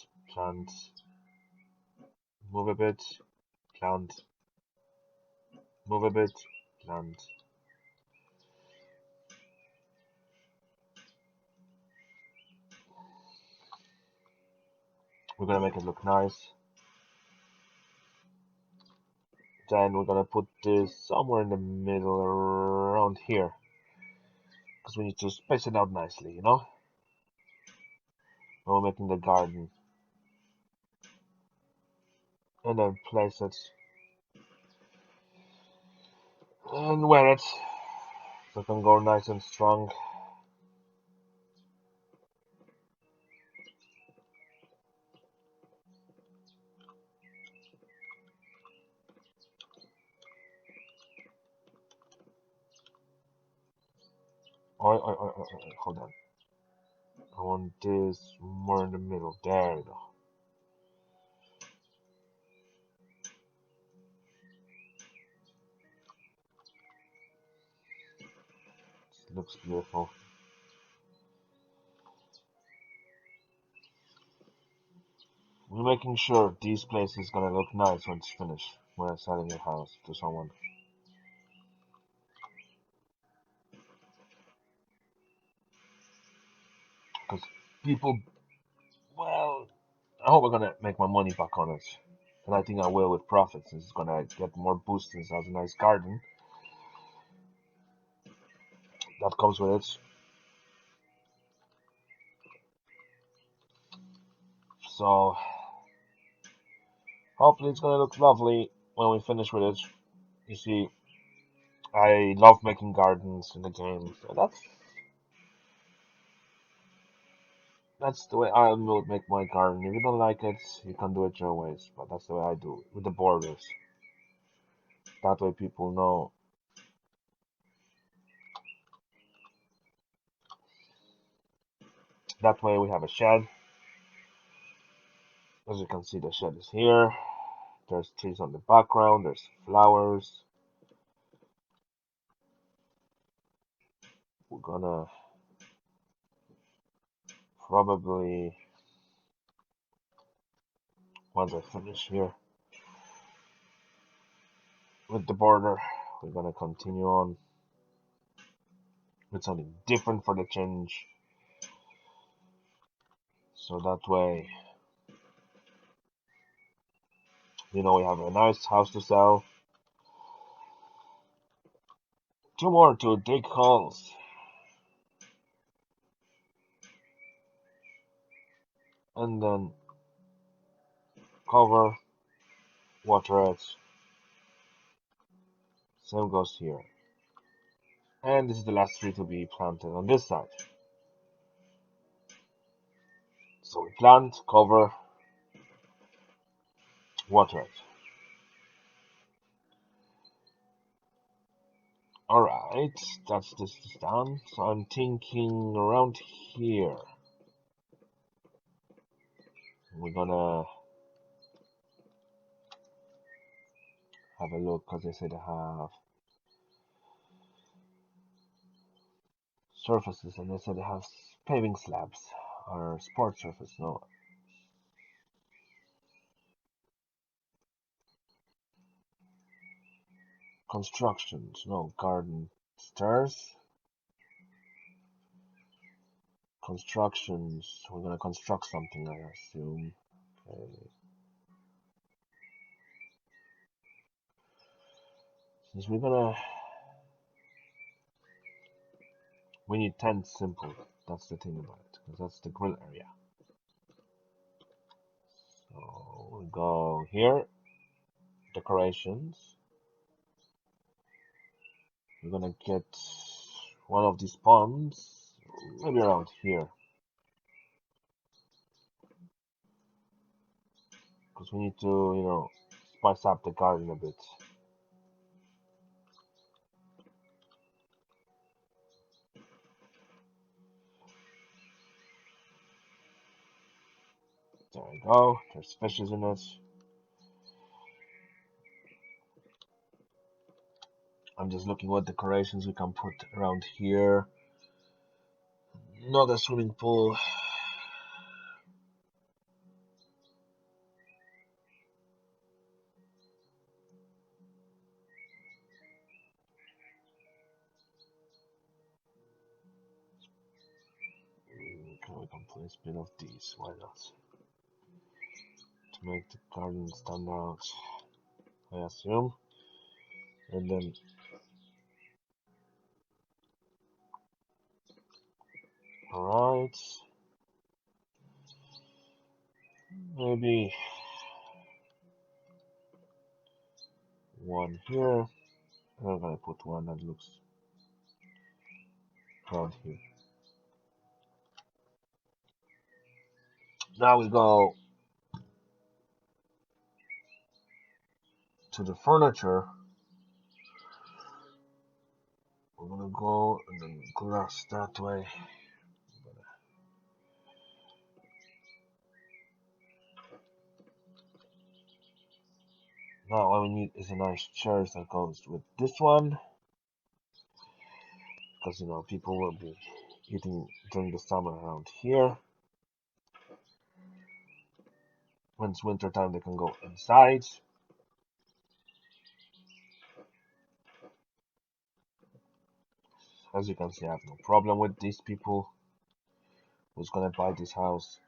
Move a bit, plant. Move a bit, plant. We're gonna make it look nice. Then we're gonna put this somewhere in the middle, around here. Because we need to space it out nicely, you know? When we're making the garden. And then place it. And wear it. So it can go nice and strong. Hold on. I want this more in the middle. There we go. It looks beautiful. We're making sure this place is gonna look nice when it's finished. When selling your house to someone. Because people, well, I hope I'm gonna make my money back on it. And I think I will with profits. It's gonna get more boost since it has a nice garden. That comes with it. So, hopefully it's gonna look lovely when we finish with it. You see, I love making gardens in the game. So that's the way I will make my garden. If you don't like it, you can do it your ways. But that's the way I do it, with the borders. That way people know. That way we have a shed. As you can see, the shed is here. There's trees on the background. There's flowers. We're gonna probably, once I finish here with the border, we're gonna continue on with something different for the change. So that way, we have a nice house to sell. 2 more to dig holes. And then cover, water it. Same goes here. And this is the last tree to be planted on this side. So we plant, cover, water it. Alright, this is done. So I'm thinking around here. We're gonna have a look, because they say they have surfaces, and they said they have paving slabs or sport surface. No, constructions. No, garden stairs. Constructions. We're gonna construct something, I assume. Okay. Since we need 10 simple. That's the thing about it, because that's the grill area. So we go here, decorations. We're gonna get one of these ponds, maybe around here, because we need to, spice up the garden a bit. There we go. There's fishes in it. I'm just looking what decorations we can put around here. Not a swimming pool. can place a bit of these, why not? To make the garden stand out, I assume. And then alright. Maybe one here. I'm gonna put one that looks around here. Now we go to the furniture. We're gonna go and then glass that way. Now all we need is a nice chair that goes with this one. Because you know people will be eating during the summer around here. When it's winter time they can go inside. As you can see, I have no problem with these people who's gonna buy this house.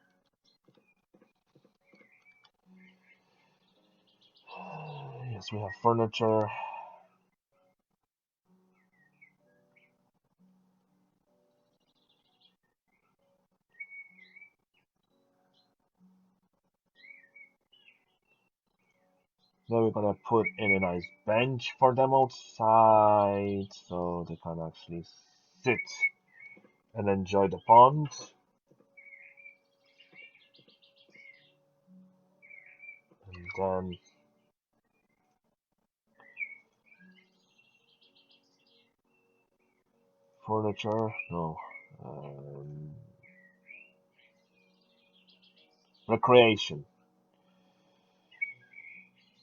Yes, we have furniture. Then we're gonna put in a nice bench for them outside so they can actually sit and enjoy the pond. And then furniture, no, recreation.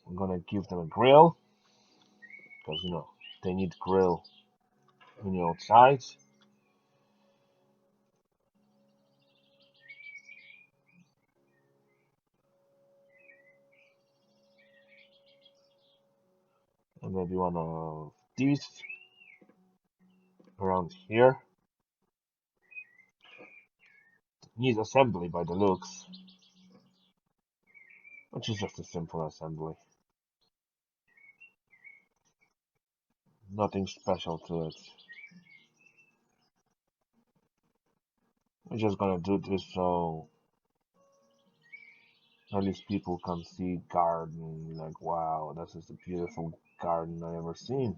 I'm gonna give them a grill because you know they need grill when you're outside. And maybe one of these around here. Needs assembly by the looks, which is just a simple assembly. Nothing special to it. We're just gonna do this so at least people can see garden, like wow, this is the beautiful garden I ever seen.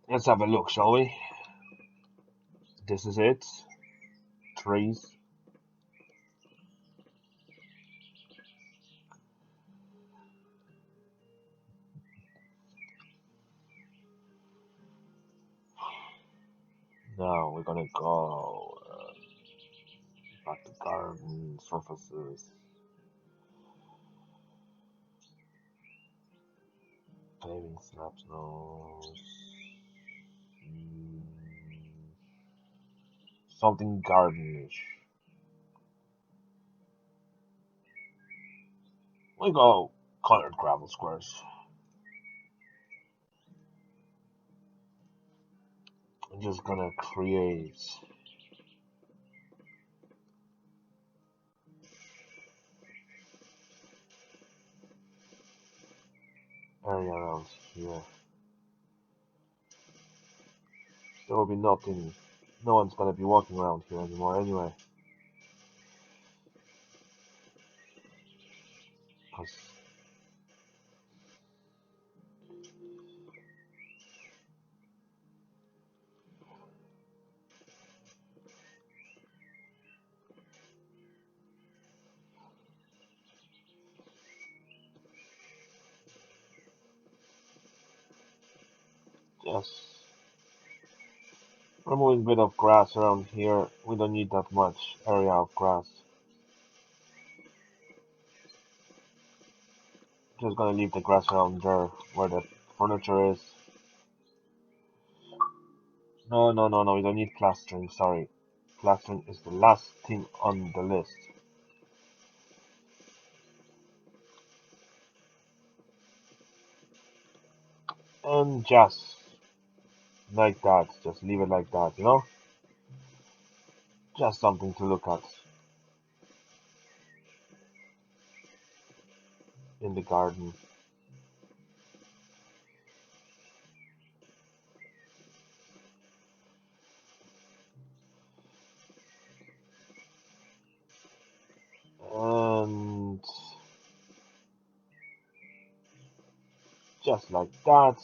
Let's have a look, shall we? This is it. Trees. Now we're gonna go back to garden surfaces. Paving slabs, no. Something gardenish. We go colored gravel squares. I'm just gonna create area around here. There will be nothing. No one's gonna be walking around here anymore anyway. 'Cause yes, removing a bit of grass around here. We don't need that much area of grass. Just gonna leave the grass around there where the furniture is. No, no, no, no, we don't need plastering, sorry. Plastering is the last thing on the list. And just like that. Just leave it like that, you know? Just something to look at in the garden. And just like that.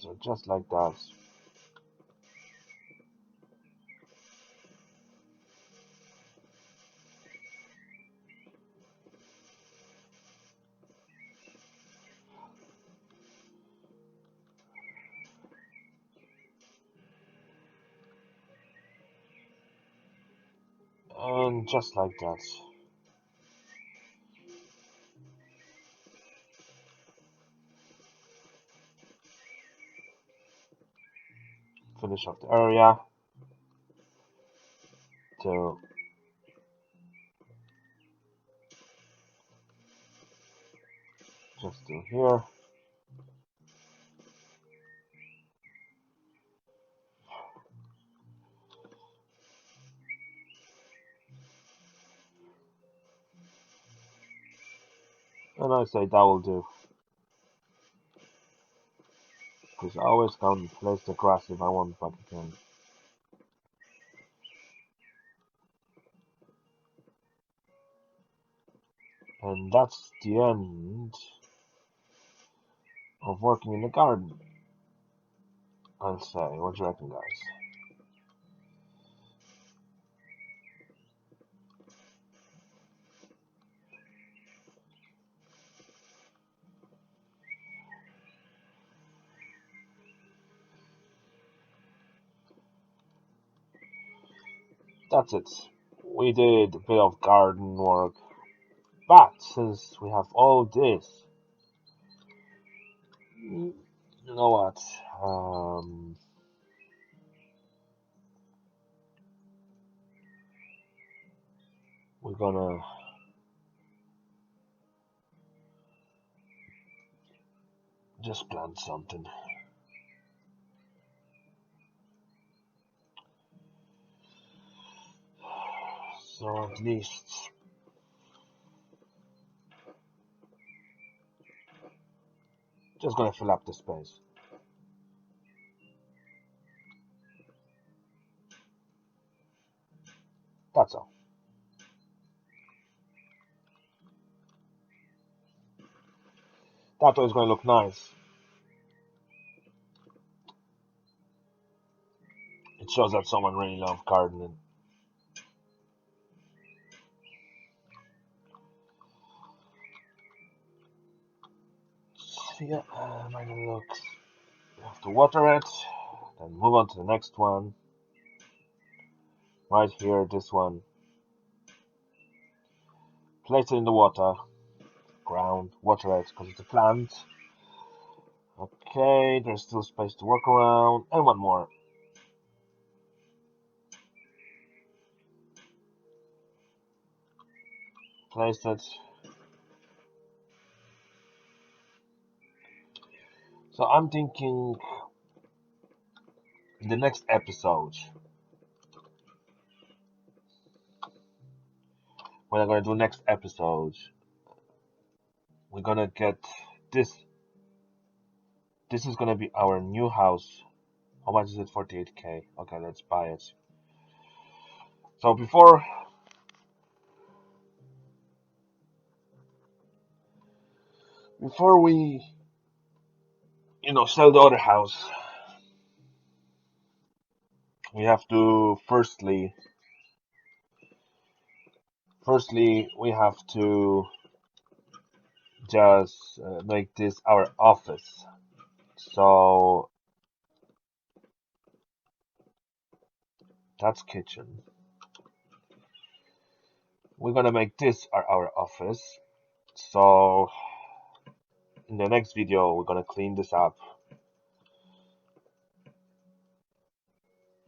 So just like that. And just like that. Finish off the area. So just do here. And I say that will do. Because I always can place the grass if I want, but I can. And that's the end of working in the garden. I'll say. What do you reckon, guys? That's it. We did a bit of garden work. But since we have all this, you know what? We're gonna just plant something. So at least just gonna fill up the space. That's all. That way is gonna look nice. It shows that someone really loves gardening. So yeah, mine looks. We have to water it, then move on to the next one. Right here, this one. Place it in the water, ground, water it because it's a plant. Okay, there's still space to work around, and one more. Place it. So I'm thinking in the next episode, when I'm gonna do next episode, we're gonna get this. This is gonna be our new house. How much is it? 48K. Okay, let's buy it. So before we sell the other house, we have to firstly we have to just make this our office. So that's kitchen. We're gonna make this our office. So in the next video, we're gonna clean this up,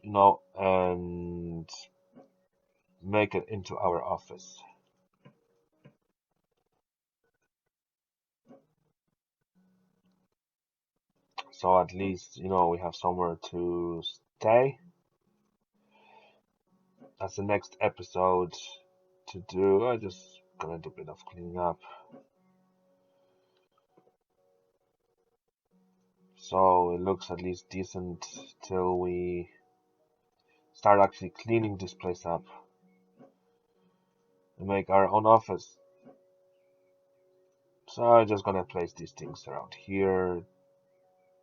and make it into our office. So at least, we have somewhere to stay. That's the next episode to do. I just gonna do a bit of cleaning up. So it looks at least decent till we start actually cleaning this place up and make our own office. So I'm just gonna place these things around here.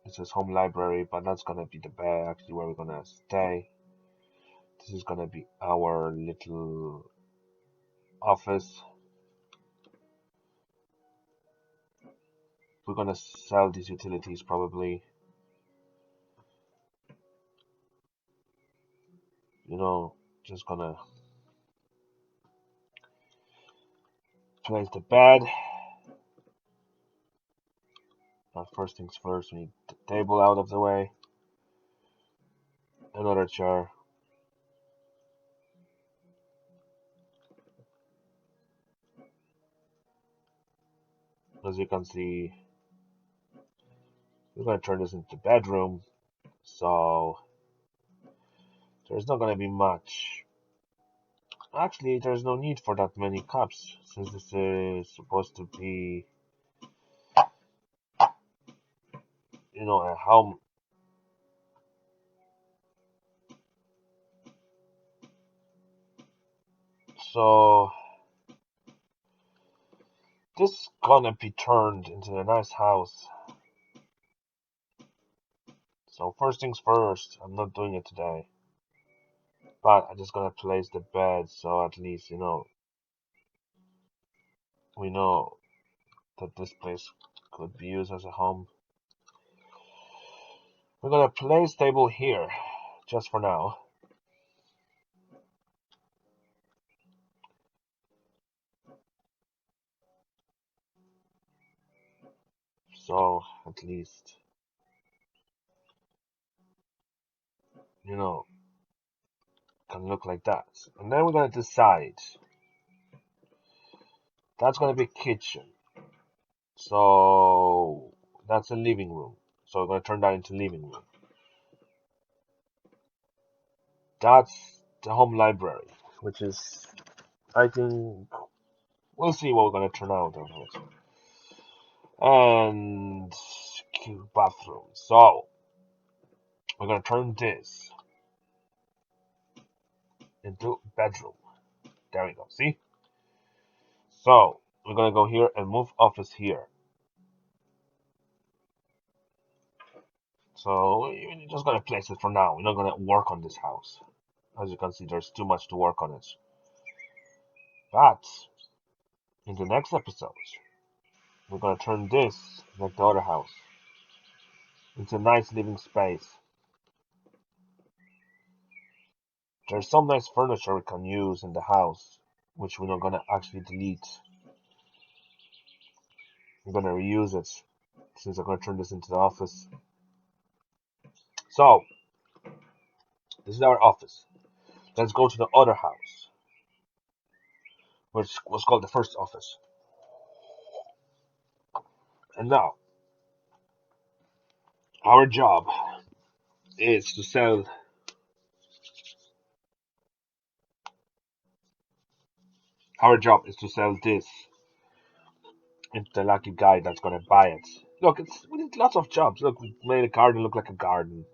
This is home library, but that's gonna be the bed actually where we're gonna stay. This is gonna be our little office. We're gonna sell these utilities probably. Just gonna place the bed. But first things first, we need the table out of the way. Another chair. As you can see, we're gonna turn this into the bedroom. So there's not gonna be much. Actually, there's no need for that many cups since this is supposed to be, a home. So this is gonna be turned into a nice house. So first things first, I'm not doing it today. But I'm just gonna place the bed so at least, we know that this place could be used as a home. We're gonna place table here, just for now. So at least, can look like that. And then we're gonna decide. That's gonna be kitchen. So that's a living room. So we're gonna turn that into living room. That's the home library, which is, I think, we'll see what we're gonna turn out of it. And bathroom. So we're gonna turn this into bedroom. There we go. See? So we're gonna go here and move office here. So we're just gonna place it for now. We're not gonna work on this house. As you can see, there's too much to work on it. But in the next episode, we're gonna turn this, like the other house, into a nice living space. There's some nice furniture we can use in the house, which we're not gonna actually delete. We're gonna reuse it, since I'm gonna turn this into the office. So, this is our office. Let's go to the other house, which was called the first office. And now, our job is to sell. Our job is to sell this into the lucky guy that's gonna buy it. Look, we did lots of jobs. Look, we made a garden look like a garden.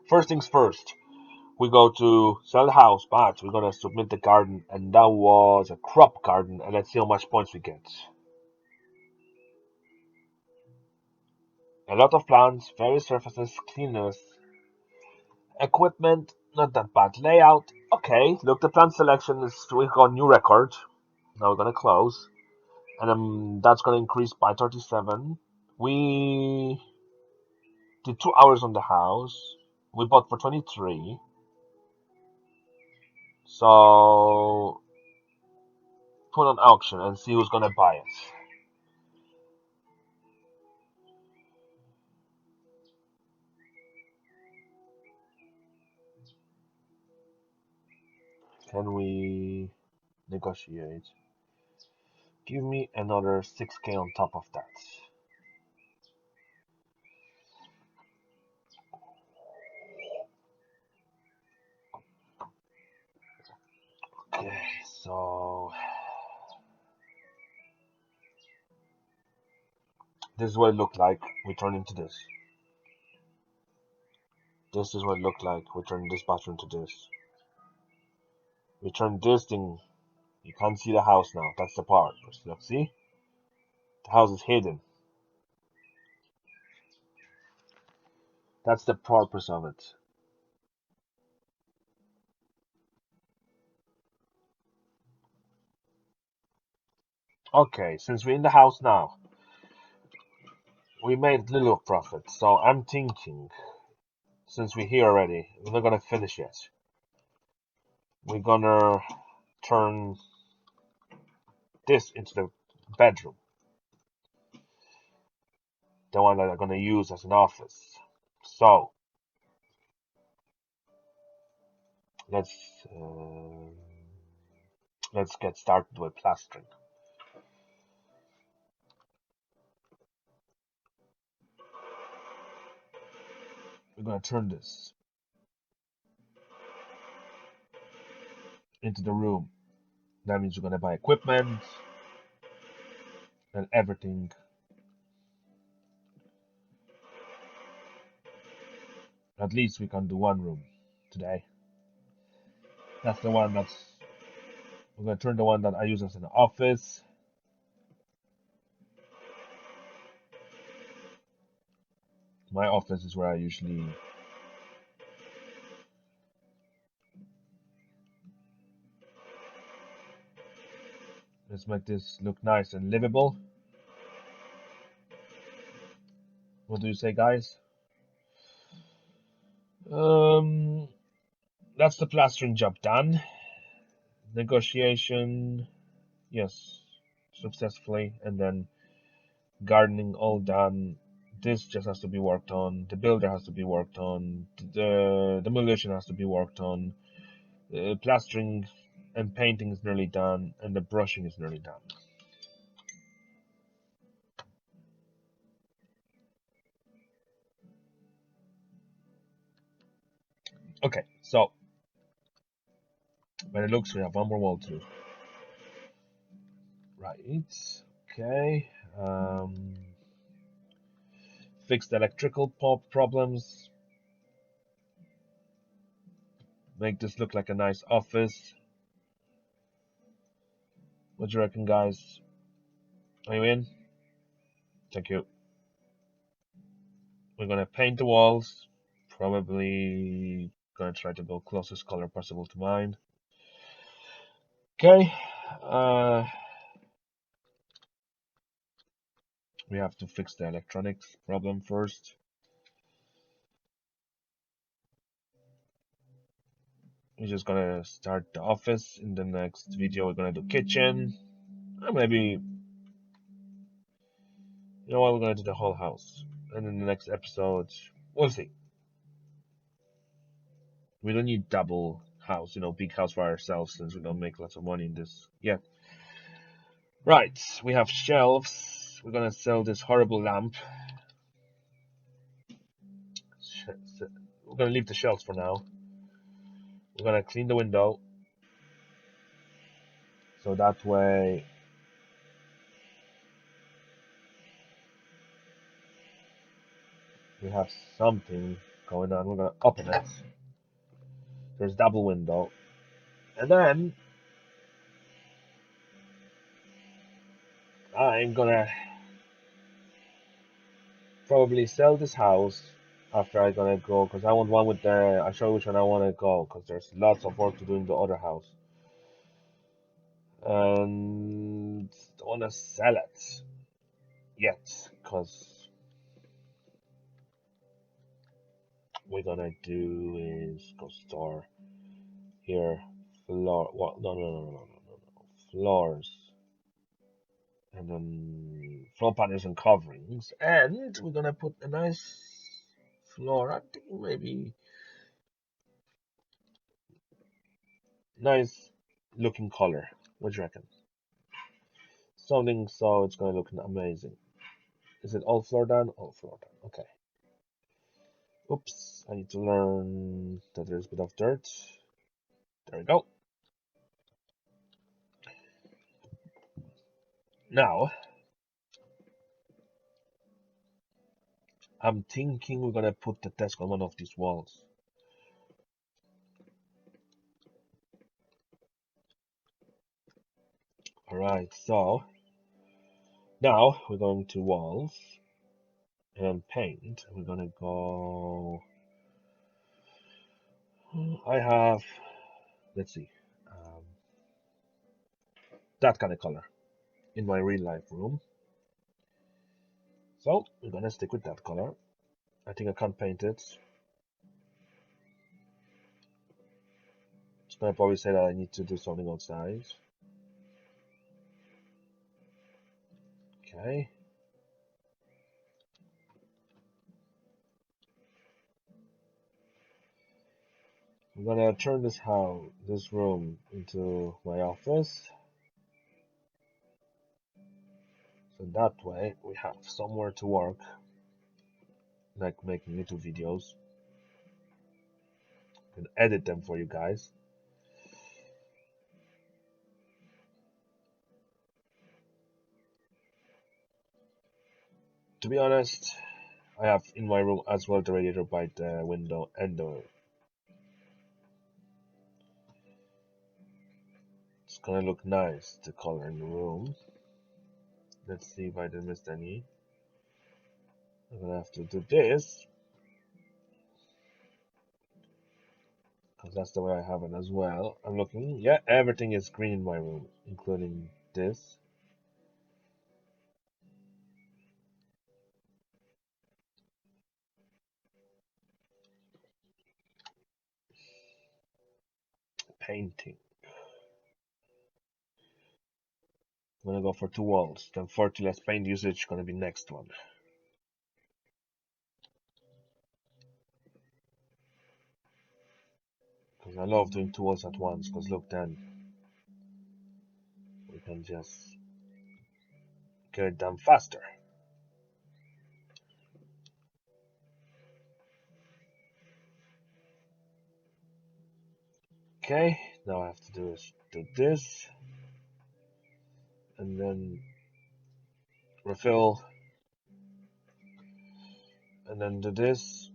First things first, we go to sell the house, but we're gonna submit the garden, and that was a crop garden, and let's see how much points we get. A lot of plants, various surfaces, cleanness, equipment, not that bad. Layout, okay. Look, the plant selection is, we got a new record. Now we're gonna close, and that's gonna increase by 37. We did 2 hours on the house. We bought for 23. So put on auction and see who's gonna buy it. Can we negotiate? Give me another 6k on top of that. Okay, so this is what it looked like. We turn into this. This is what it looked like. We turn this bathroom to this. We turn this thing. You can't see the house now. That's the part. Look, see? The house is hidden. That's the purpose of it. Okay, since we're in the house now, we made little profit. So I'm thinking, since we're here already, we're not gonna finish yet. We're gonna turn this into the bedroom, the one that I'm gonna use as an office. So let's uh, let's get started with plastering. We're gonna turn this into the room. That means we're gonna buy equipment and everything. At least we can do one room today. That's the one that's we're gonna turn the one that I use as an office. My office is where I usually let's make this look nice and livable. What do you say, guys? That's the plastering job done. Negotiation, yes, successfully, and then gardening all done. This just has to be worked on. The builder has to be worked on. The demolition has to be worked on. Plastering and painting is nearly done, and the brushing is nearly done. Okay, so by the looks, we have one more wall to do. Right. Okay. Fix the electrical problems. Make this look like a nice office. What do you reckon, guys? Are you in? Thank you. We're gonna paint the walls. Probably gonna try to go closest color possible to mine. Okay. We have to fix the electronics problem first. We're just gonna start the office. In the next video, we're gonna do kitchen. Or maybe, you know what, we're gonna do the whole house. And in the next episode, we'll see. We don't need double house, big house for ourselves since we don't make lots of money in this yet. Right, we have shelves. We're gonna sell this horrible lamp. We're gonna leave the shelves for now. We're gonna clean the window. So that way we have something going on. We're gonna open it. There's double window. And then I'm gonna probably sell this house after I'm gonna go because I want one with the I'll show you which one I wanna go because there's lots of work to do in the other house. And I wanna sell it yet because we're gonna do is go store here floor what no floors and then floor panels and coverings and we're gonna put a nice floor. I think maybe nice looking color. What do you reckon? Something so it's gonna look amazing. Is it all floor done? All floor done. Okay. Oops, I need to learn that there's a bit of dirt. There we go. Now, I'm thinking we're gonna put the desk on one of these walls. Alright, so now we're going to walls and paint. We're gonna go. I have, let's see, um, that kind of color in my real life room. So we're gonna stick with that color. I think I can't paint it. It's gonna probably say that I need to do something outside. Okay. I'm gonna turn this room into my office. So that way we have somewhere to work, like making YouTube videos. I can edit them for you guys. To be honest, I have in my room as well the radiator by the window and the. It's gonna look nice, the color in the room. Let's see if I didn't miss any. I'm gonna have to do this, because that's the way I have it as well. I'm looking, yeah, everything is green in my room, including this. Painting. I'm gonna go for 2 walls, then 40 less paint usage, gonna be next one. Because I love doing 2 walls at once, because look, then we can just get it done faster. Okay, now I have to do this, and then refill, and then do this.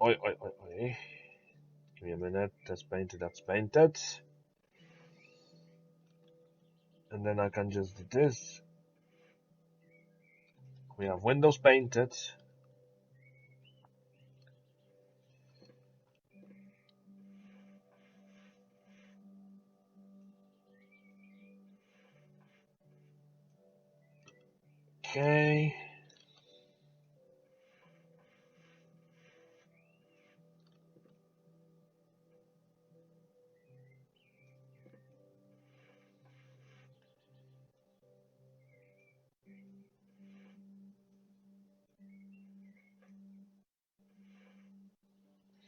Oi, oi, oi, oi. Give me a minute. That's painted, that's painted. And then I can just do this. We have windows painted. Okay.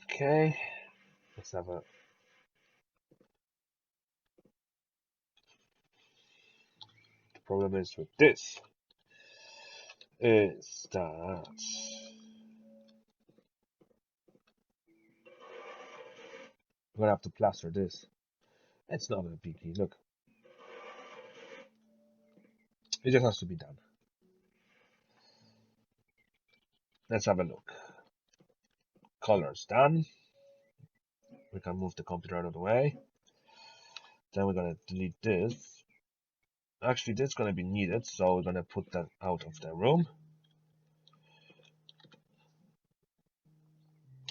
Okay. Let's have a. The problem is with this is that I'm gonna have to plaster this. It's not a biggie. Look, it just has to be done. Let's have a look. Colors done. We can move the computer out of the way. Then we're gonna delete this. Actually, this is gonna be needed, so we're gonna put that out of the room.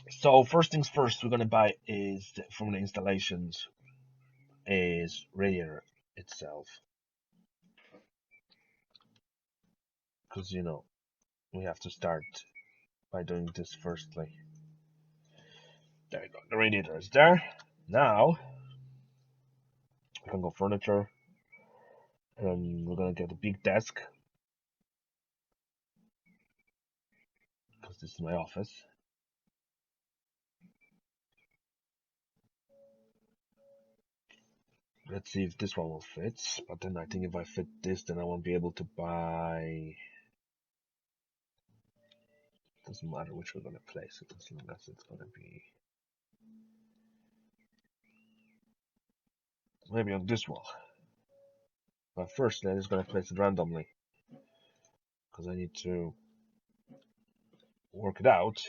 So first things first, we're gonna buy is from the installations is radiator itself, because we have to start by doing this firstly. There you go. The radiator is there. Now we can go furniture, and we're gonna get a big desk because this is my office. Let's see if this one will fit. But then I think if I fit this, then I won't be able to buy. Doesn't matter which we're gonna place it, as long as it's gonna be. maybe on this wall. But first, I'm just gonna place it randomly because I need to work it out.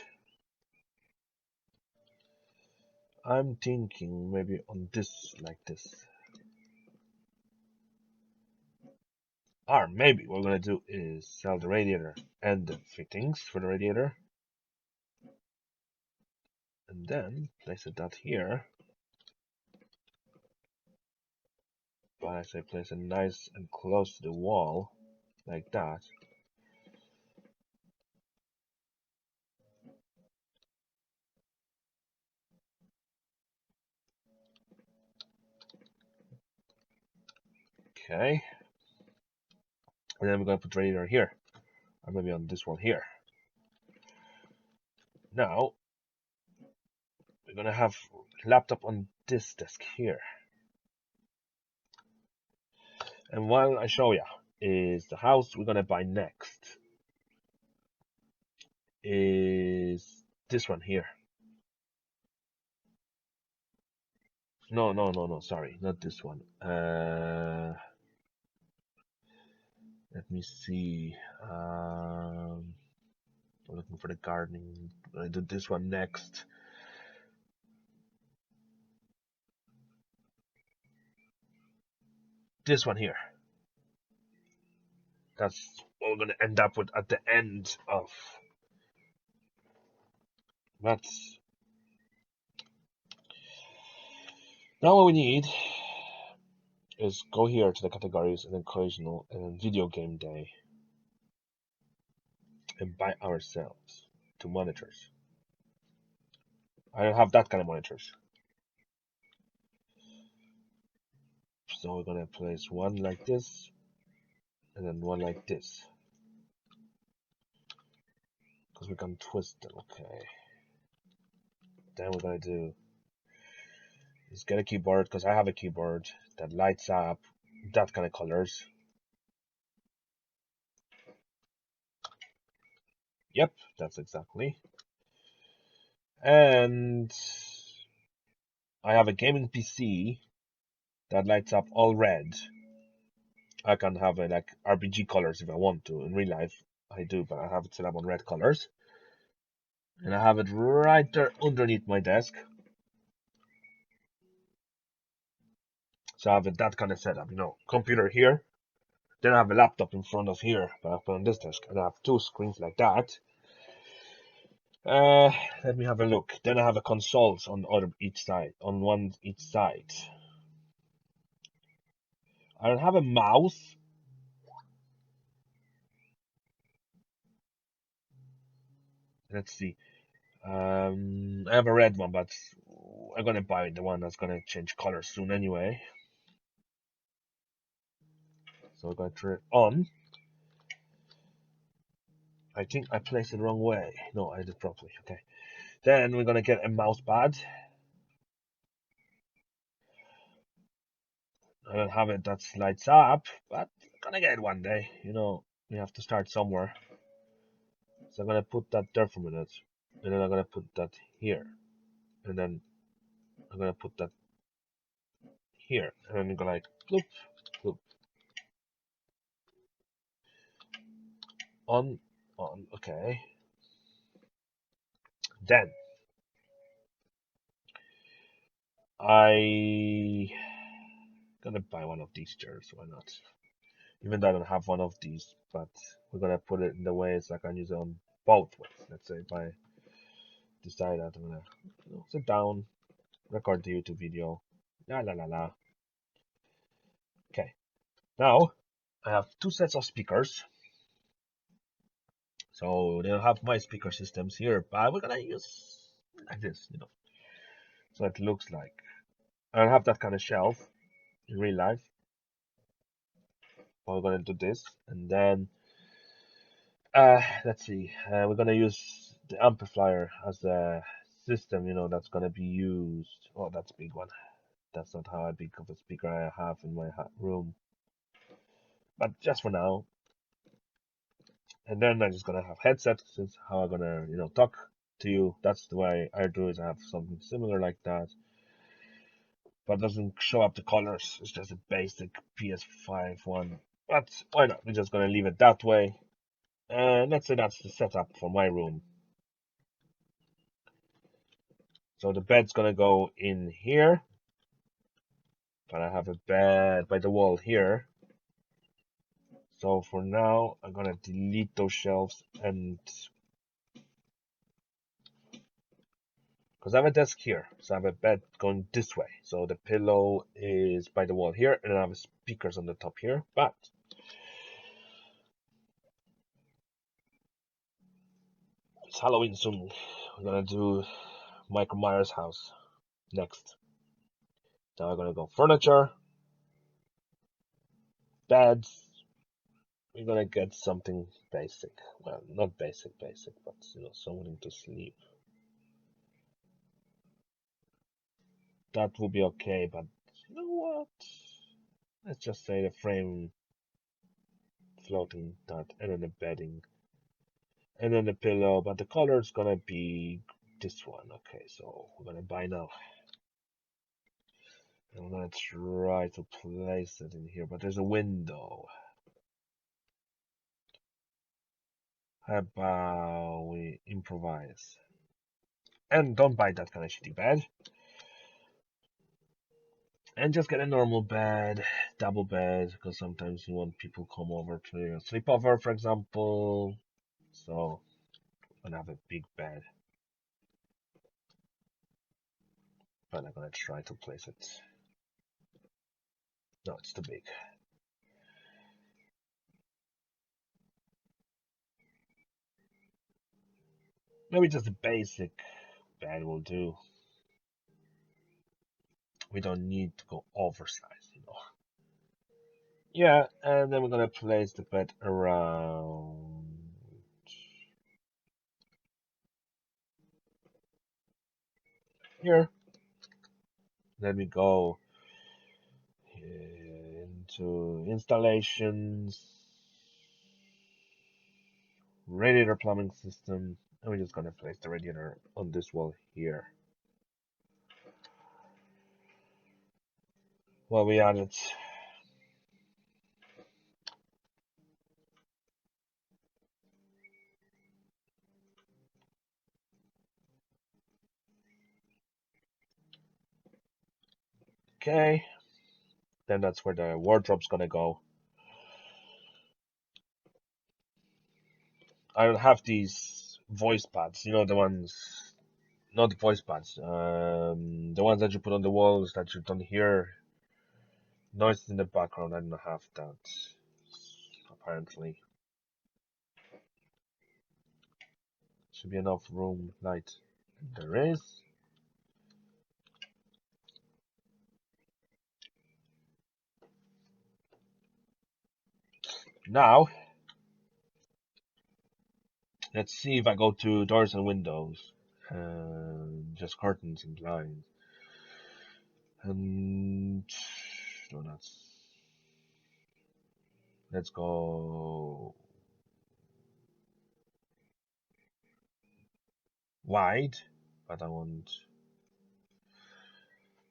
I'm thinking maybe on this, like this. Or maybe what we're gonna do is sell the radiator and the fittings for the radiator, and then place it out here. But I say place it nice and close to the wall, like that. Okay. And then we're gonna put radiator here, or maybe on this one here. Now we're gonna have laptop on this desk here. And while I show you is the house we're gonna buy next is this one here. No, sorry, not this one. Let me see. I'm looking for the gardening. I do this one next. This one here. That's what we're gonna end up with at the end of. That's now what we need is go here to the categories and then occasional and then video game day and buy ourselves 2 monitors. I don't have that kind of monitors. So we're gonna place one like this and then one like this. Because we can twist it, okay. Then we're gonna do is get a keyboard, because I have a keyboard that lights up that kind of colors. Yep, that's exactly. And I have a gaming PC that lights up all red. I can have a, like RGB colors if I want to. In real life, I do, but I have it set up on red colors. And I have it right there underneath my desk. So I have that kind of setup, computer here. Then I have a laptop in front of here, but I put on this desk, and I have 2 screens like that. Let me have a look. Then I have a consoles on one each side. I don't have a mouse. Let's see. I have a red one, but I'm gonna buy the one that's gonna change color soon anyway. So we're gonna turn it on. I think I placed it the wrong way. No, I did it properly. Okay. Then we're gonna get a mouse pad. I don't have it that lights up, but I'm gonna get it one day. We have to start somewhere. So I'm gonna put that there for a minute, and then I'm gonna put that here, and then I'm gonna put that here, and then you go like bloop, bloop, on, okay. Then I gonna buy one of these chairs. Why not? Even though I don't have one of these, but we're gonna put it in the ways I can use it on both ways. Let's say if I decide that I'm gonna sit down, record the YouTube video, la la la la. Okay, now I have 2 sets of speakers. So they'll have my speaker systems here, but we're gonna use like this, So it looks like I don't have that kind of shelf in real life. But we're gonna do this, and then let's see. We're gonna use the amplifier as a system, that's gonna be used. Oh, that's a big one. That's not how big of a speaker I have in my room, but just for now. And then I'm just gonna have headset, since how I'm gonna, talk to you. That's the way I do it. I have something similar like that. but it doesn't show up the colors. It's just a basic PS5 one. But why not? We're just gonna leave it that way. And let's say that's the setup for my room. So the bed's gonna go in here. But I have a bed by the wall here. So for now, I'm gonna delete those shelves and because I have a desk here, so I have a bed going this way. So the pillow is by the wall here, and I have speakers on the top here. But it's Halloween soon. We're gonna do Michael Myers' house next. Now we're gonna go furniture, beds. We're gonna get something basic. Well, not basic, but something to sleep. That will be okay, but you know what? Let's just say the frame floating that, and then the bedding, and then the pillow, but the color is gonna be this one. Okay, so we're gonna buy now. I'm gonna try to place it in here, but there's a window. How about we improvise? And don't buy that kind of shitty bed. And just get a normal bed, double bed, because sometimes you want people come over to sleep over, for example. So I'm gonna have a big bed. But I'm gonna try to place it. No, it's too big. Maybe just a basic bed will do. We don't need to go oversized. Yeah, and then we're gonna place the bed around here. Then we go into installations, radiator plumbing system, and we're just gonna place the radiator on this wall here. Well, we added okay. Then that's where the wardrobe's gonna go. I have these voice pads, the ones, not the voice pads, the ones that you put on the walls that you don't hear noise in the background. I don't have that, apparently. Should be enough room light. There is. Now, let's see if I go to doors and windows. Just curtains and blinds. And donuts. Let's go wide, but I'm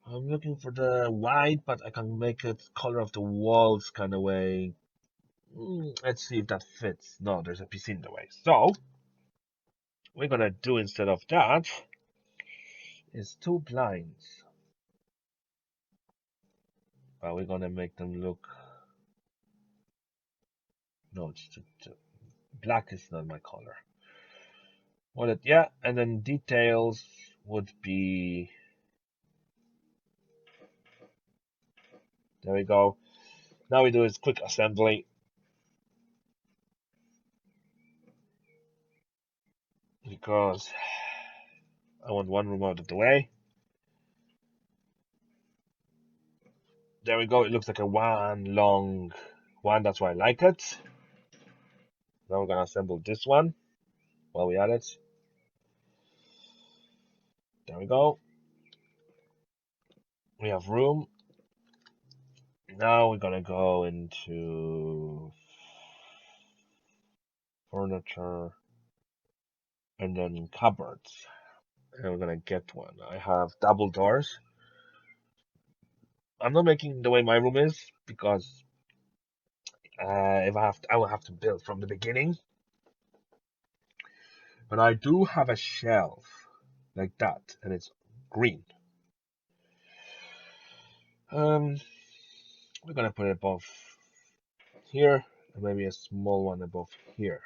looking for the wide, but I can make it color of the walls kind of way. Let's see if that fits. No, there's a PC in the way. So, we're gonna do instead of that is two blinds. But we're gonna make them look. No, black is not my color. Yeah, and then details would be. There we go. Now we do is quick assembly. Because I want one room out of the way. There we go. It looks like a one long one. That's why I like it. Now we're gonna assemble this one while we add it. There we go. We have room. Now we're gonna go into furniture and then cupboards. And we're gonna get one. I have double doors. I'm not making the way my room is because if I will have to build from the beginning. But I do have a shelf like that, and it's green. Um, we're gonna put it above here, and maybe a small one above here.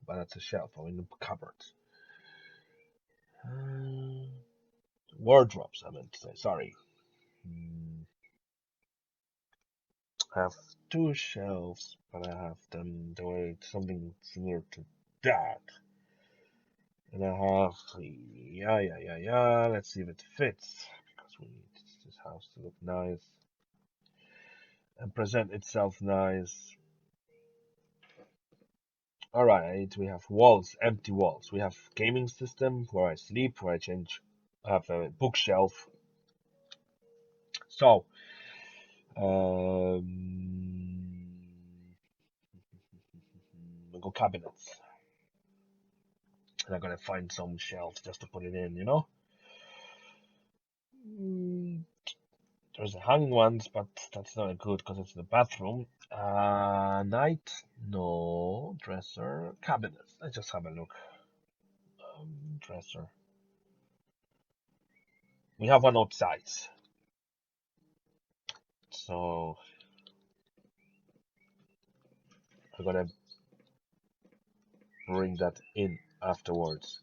But that's a shelf or in the cupboard. Wardrobes, I meant to say. Sorry. I have two shelves, but I have them the way something similar to that. And I have, yeah. Let's see if it fits because we need this house to look nice and present itself nice. All right, we have walls, empty walls. We have gaming system where I sleep, where I change. I have a bookshelf. So, we go cabinets, and I'm gonna find some shelves just to put it in. There's the hanging ones, but that's not good because it's the bathroom. Night, no. Dresser, cabinets. Let's just have a look. Dresser. We have one outside, so I'm gonna bring that in afterwards.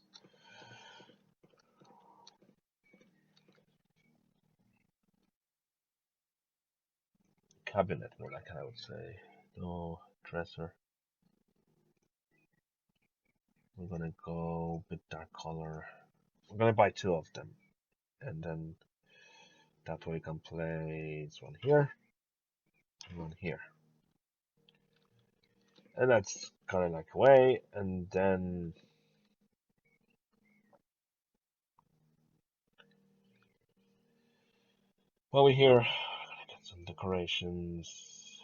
Cabinet, more like I would say. No dresser. We're gonna go with that color. We're gonna buy two of them, and then that way we can place one here and one here. And that's kind of like away, and then while we're here, I'm gonna get some decorations,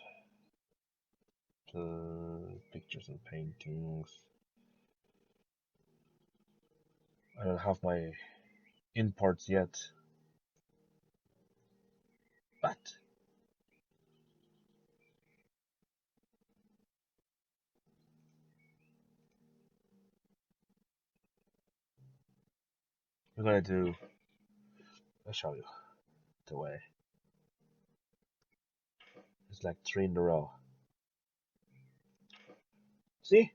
pictures and paintings. I don't have my imports yet, but we're gonna do. I'll show you the way. It's like three in a row. See?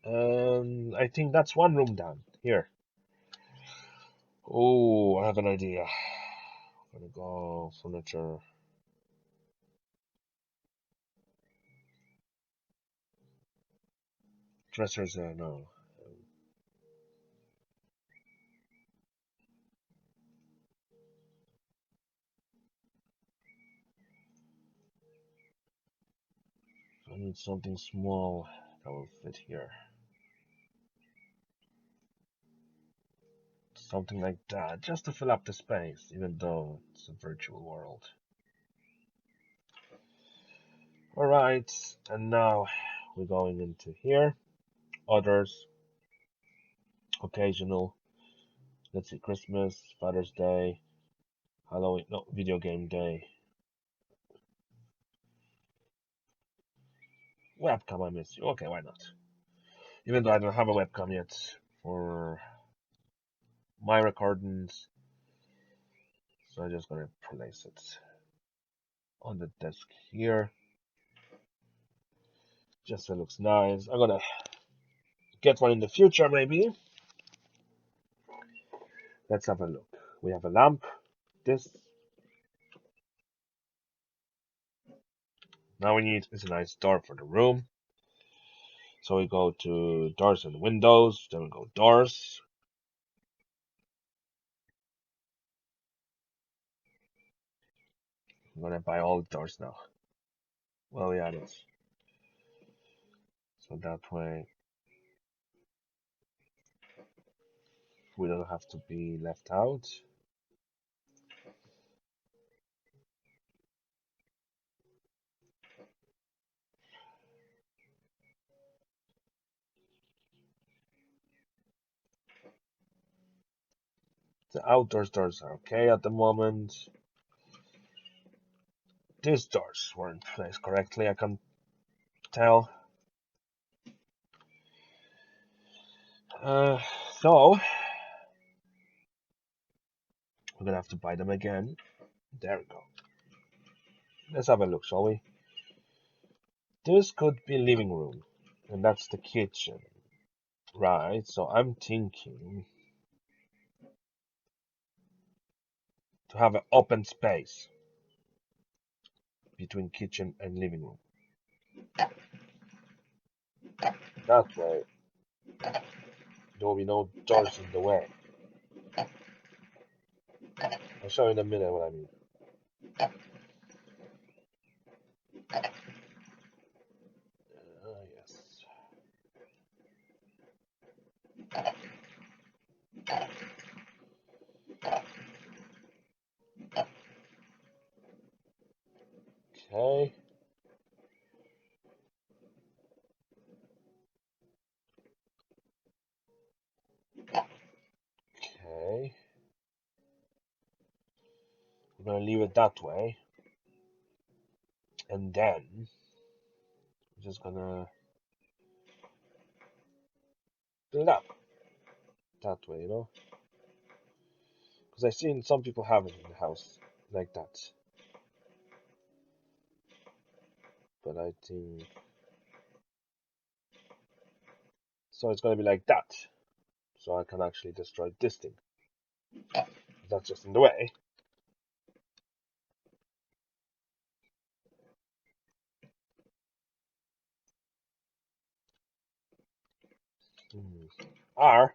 I think that's one room down here. Oh, I have an idea. I'm gonna go furniture. Dressers, no. I need something small that will fit here. Something like that, just to fill up the space, even though it's a virtual world. Alright, and now we're going into here. Others, occasional. Let's see, Christmas, Father's Day, Halloween, no, video game day. Webcam, I miss you. Okay, why not? Even though I don't have a webcam yet for my recordings, so I'm just gonna place it on the desk here. Just so it looks nice. I'm gonna get one in the future, maybe. Let's have a look. We have a lamp. This. Now we need is a nice door for the room. So we go to doors and windows. Then we go doors. I'm gonna buy all the doors now. Well, yeah, it is. So that way we don't have to be left out. The outdoors doors are okay at the moment. These doors weren't placed correctly, I can tell. So we're gonna have to buy them again. There we go. Let's have a look, shall we? This could be living room, and that's the kitchen, right? So I'm thinking to have an open space between kitchen and living room. That way, there will be no doors in the way. I'll show you in a minute what I mean. Yes. Okay. Okay. We're gonna leave it that way, and then we're just gonna build up that way, you know? Because I've seen some people have it in the house like that. But I think so it's gonna be like that. So I can actually destroy this thing. That's just in the way. R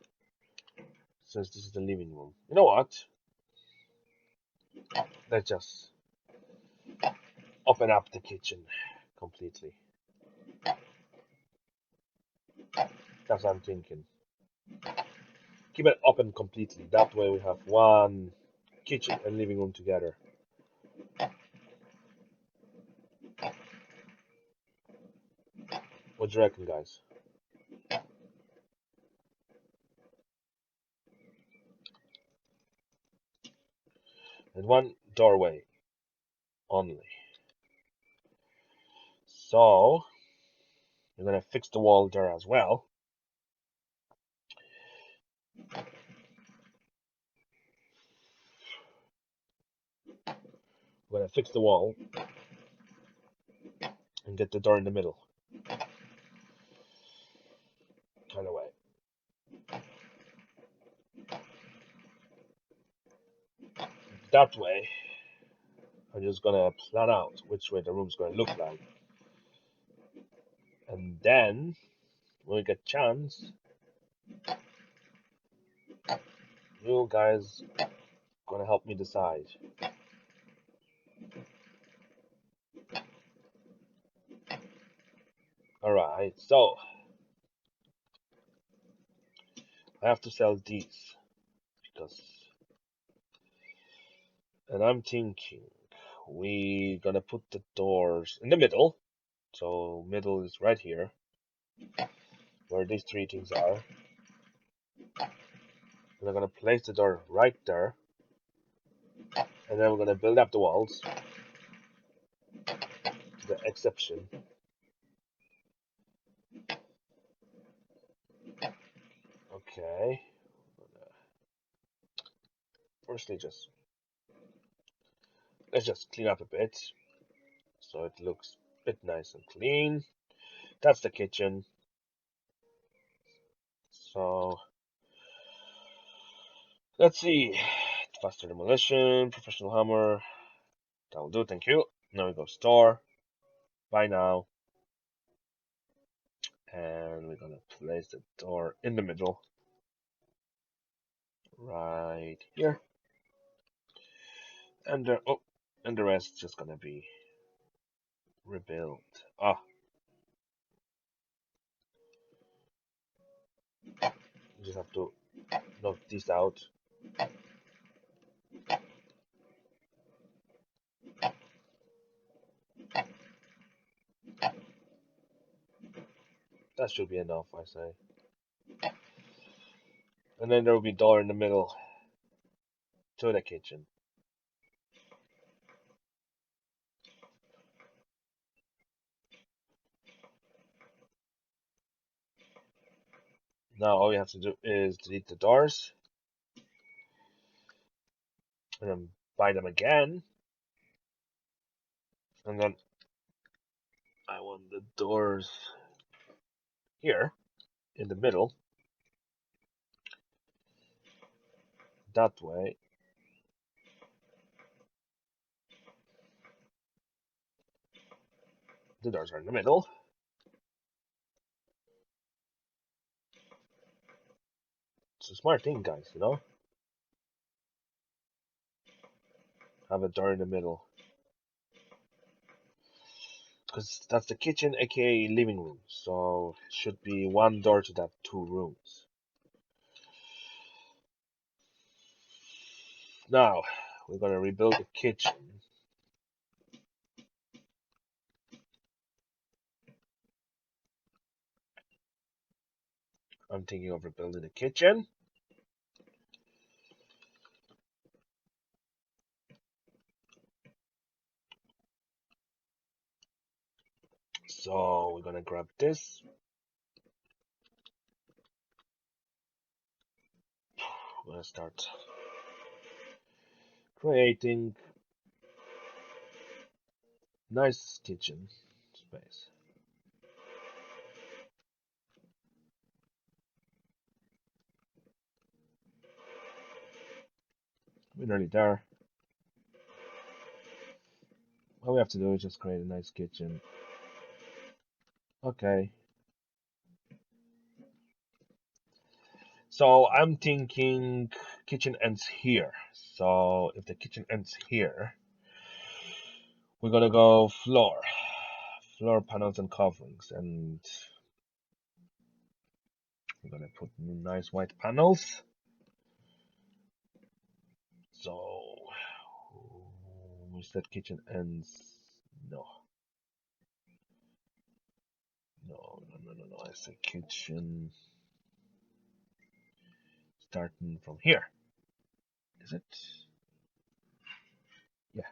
says this is the living room. You know what? Let's just open up the kitchen completely. That's what I'm thinking. Keep it open completely. That way we have one kitchen and living room together. What do you reckon, guys? And one doorway only. So we're gonna fix the wall there as well. We're gonna fix the wall and get the door in the middle. Kind of way. That way, I'm just gonna plan out which way the room's gonna look like. And then, when we get chance, you guys gonna help me decide. Alright, so I have to sell these because, and I'm thinking we gonna put the doors in the middle. So middle is right here, where these three things are. We're gonna place the door right there, and then we're gonna build up the walls to the exception. Okay. Firstly, let's just clean up a bit so it looks a bit nice and clean. That's the kitchen. So let's see. Faster demolition, professional hammer. That will do, thank you. Now we go store. Buy now. And we're gonna place the door in the middle. Right here. And the rest is just gonna be rebuilt. Ah, you just have to knock this out. That should be enough, I say. And then there will be door in the middle. to the kitchen. Now all you have to do is delete the doors and then buy them again. And then I want the doors here in the middle. That way. The doors are in the middle. It's a smart thing, guys, you know? Have a door in the middle. Because that's the kitchen, aka living room. So it should be one door to that two rooms. Now, we're gonna rebuild the kitchen. I'm thinking of rebuilding the kitchen. So we're gonna grab this. We're gonna start creating nice kitchen space. We're nearly there. All we have to do is just create a nice kitchen. Okay. So I'm thinking kitchen ends here. So if the kitchen ends here, we're gonna go floor panels and coverings, and we're gonna put nice white panels. So we said kitchen ends. No. I said kitchen starting from here. Is it? Yeah.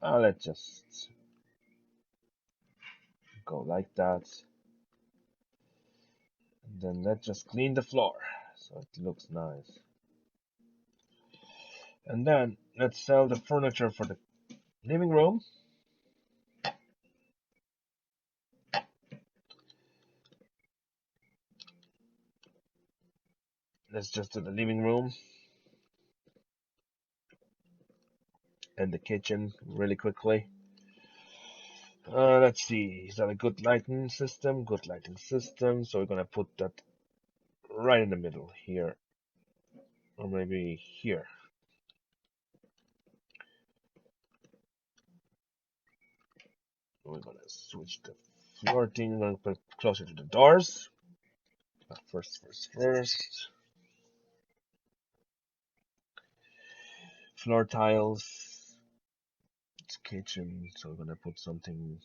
Let's just go like that. And then let's just clean the floor so it looks nice. And then let's sell the furniture for the living room. Let's just do the living room and the kitchen really quickly. Let's see, is that a good lighting system? Good lighting system. So we're gonna put that right in the middle here, or maybe here. We're gonna switch the floor thing. We're gonna put it closer to the doors. First. Floor tiles. It's kitchen, so we're gonna put something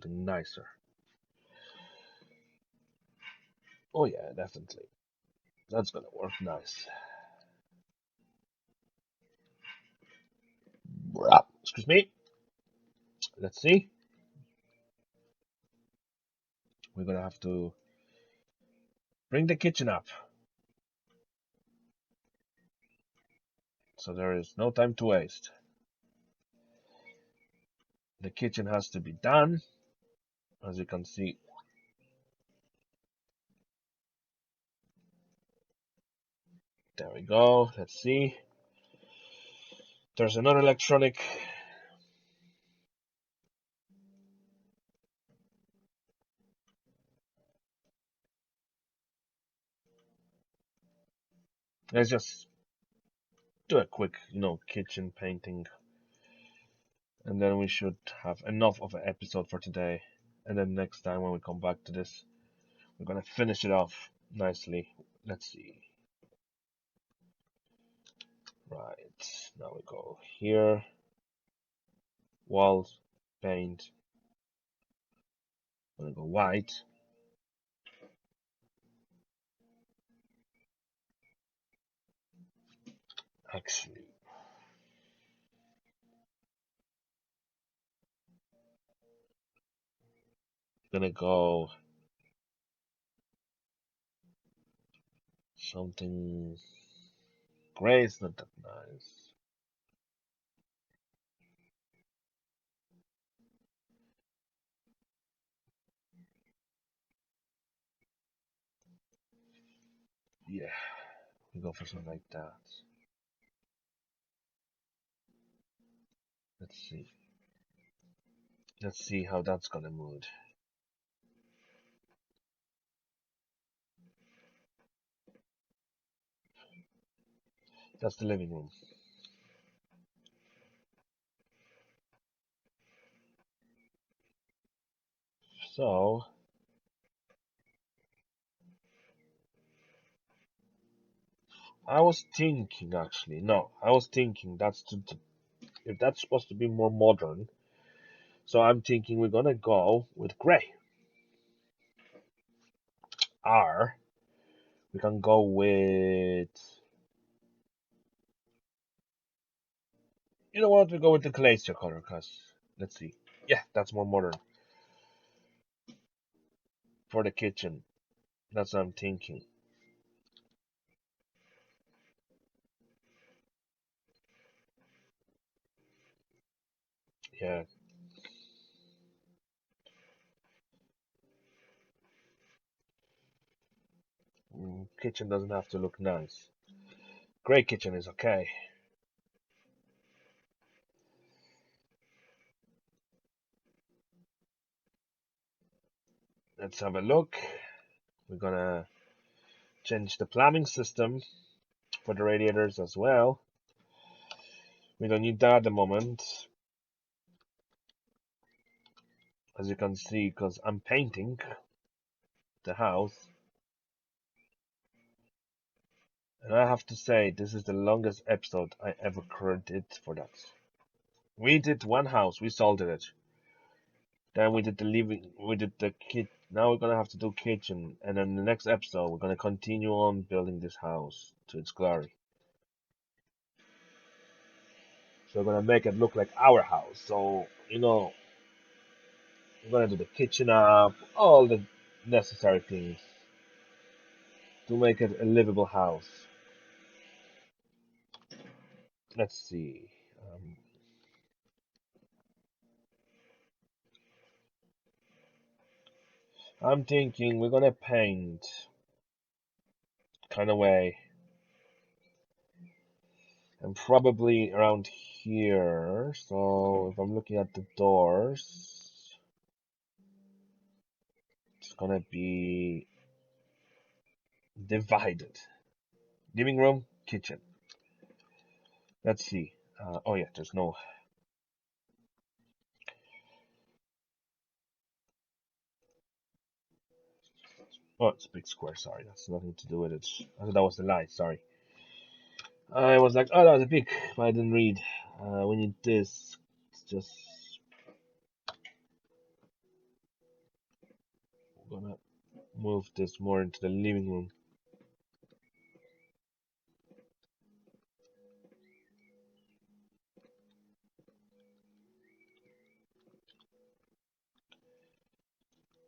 nicer. Oh yeah, definitely. That's gonna work nice. Excuse me. Let's see. We're gonna have to bring the kitchen up. So there is no time to waste. The kitchen has to be done. As you can see, there we go. Let's see. There's another electronic. Let's just do a quick, kitchen painting. And then we should have enough of an episode for today. And then next time when we come back to this, we're gonna finish it off nicely. Let's see. Right, now we go here, walls, paint, I'm gonna go white. Actually, gonna go something gray is not that nice. Yeah, we go for something like that. Let's see. Let's see how that's gonna mood. That's the living room. So I was thinking actually, no, I was thinking if that's supposed to be more modern. So I'm thinking we're gonna go with gray. R. We can go with. You know what? We go with the glacier color, cause let's see. Yeah, that's more modern for the kitchen. That's what I'm thinking. Yeah, kitchen doesn't have to look nice. Gray kitchen is okay. Let's have a look. We're gonna change the plumbing system for the radiators as well. We don't need that at the moment, as you can see, because I'm painting the house. And I have to say, this is the longest episode I ever created for that. We did one house, we sold it. Then we did the living, we did the kit. Now we're gonna have to do kitchen, and then the next episode we're gonna continue on building this house to its glory. So we're gonna make it look like our house. So we're gonna do the kitchen up, all the necessary things to make it a livable house. Let's see. I'm thinking we're gonna paint kind of way, and probably around here. So if I'm looking at the doors, it's gonna be divided. Living room, kitchen. Let's see. Oh yeah, there's no. Oh, it's big square. Sorry, that's nothing to do with it. I thought that was the light. Sorry. I was like, oh, that was a big, but I didn't read. We need this. It's just gonna move this more into the living room.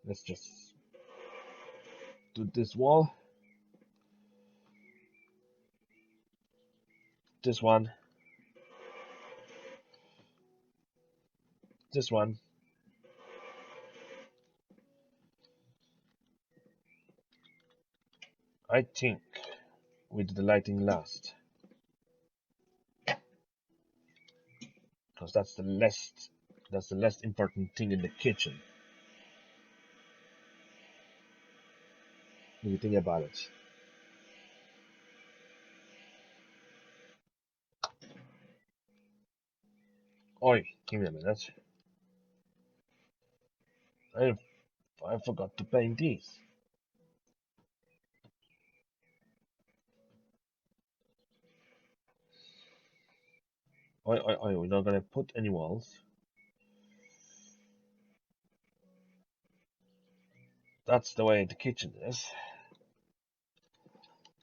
Let's just do this wall. This one. This one. I think we do the lighting last, because that's the less important thing in the kitchen. If you think about it. Oi, give me a minute. I I forgot to paint these. We're not gonna put any walls. That's the way the kitchen is.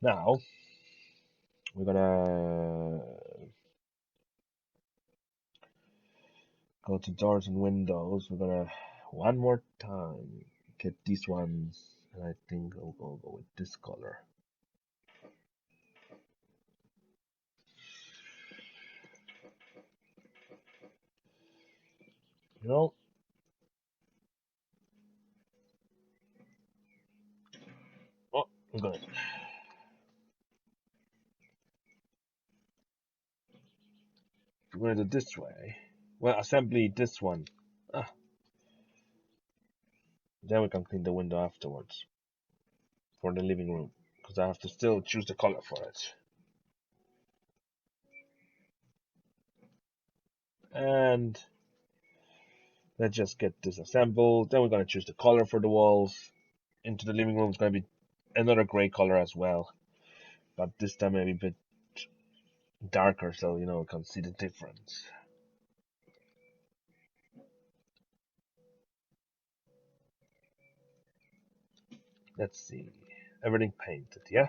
Now we're gonna go to doors and windows. We're gonna one more time get these ones, and I think I'll go with this color. You know, oh, we're gonna do it this way. Well, assembly this one. Ah, then we can clean the window afterwards for the living room, because I have to still choose the color for it. And let's just get this assembled. Then we're gonna choose the color for the walls. Into the living room is gonna be another gray color as well, but this time maybe a bit darker, so you know, you can see the difference. Let's see, everything painted, yeah.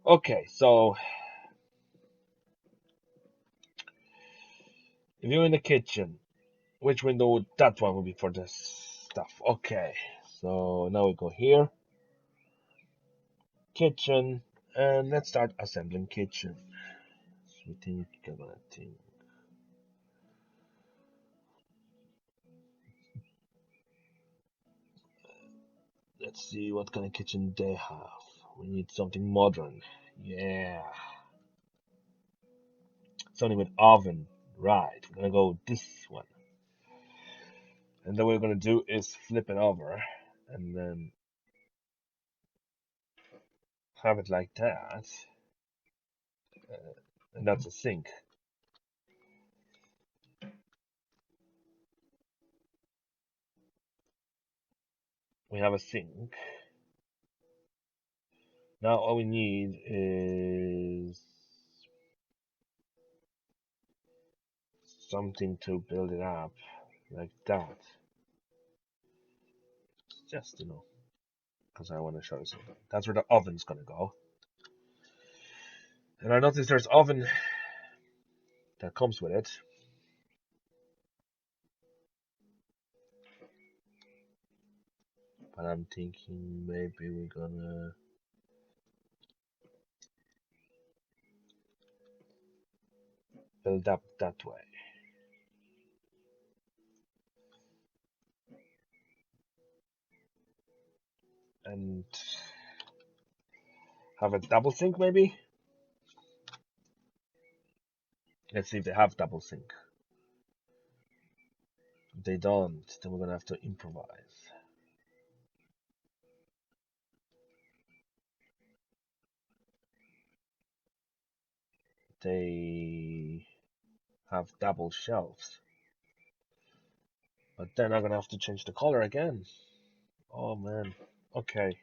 Okay, so if you're in the kitchen, which window would that one would be for this stuff? Okay, so now we go here, kitchen, and let's start assembling kitchen. So we think I'm gonna think. Let's see what kind of kitchen they have. We need something modern. Yeah. Something with oven. Right. We're gonna go with this one. And then what we're gonna do is flip it over and then have it like that. And that's a sink. We have a sink. Now all we need is something to build it up like that. Just, you know, because I want to show you something. That's where the oven's gonna go. And I noticed there's oven that comes with it. But I'm thinking maybe we're gonna build up that way. And have a double sink maybe? Let's see if they have double sink. If they don't, then we're gonna have to improvise. They have double shelves. But then I'm gonna have to change the color again. Oh man. Okay.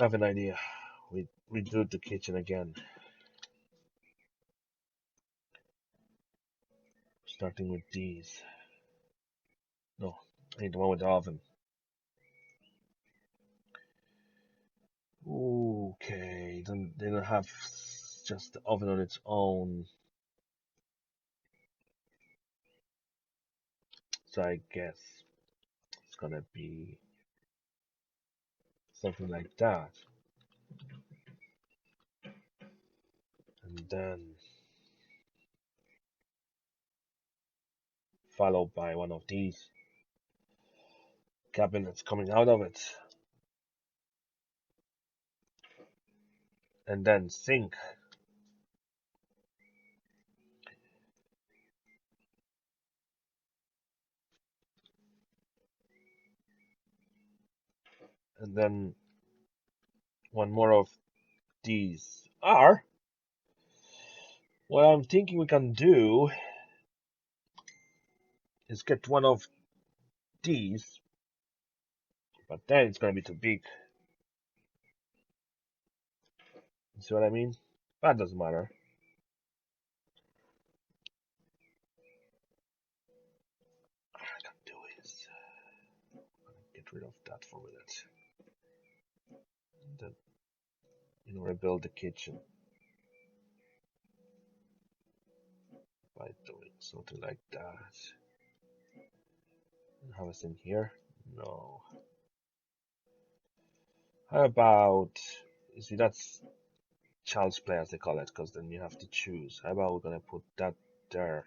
I have an idea. We redo the kitchen again. Starting with these. No, I need the one with the oven. Okay, they don't have just the oven on its own. So I guess it's gonna be something like that. And then followed by one of these cabinets coming out of it. And then sink. And then one more of these are what I'm thinking we can do is get one of these, but then it's gonna be too big. You see what I mean? That doesn't matter. that for a minute. Then rebuild the kitchen by doing something like that. Have us in here? No. How about, you see, that's child's play as they call it, because then you have to choose. How about we're gonna put that there,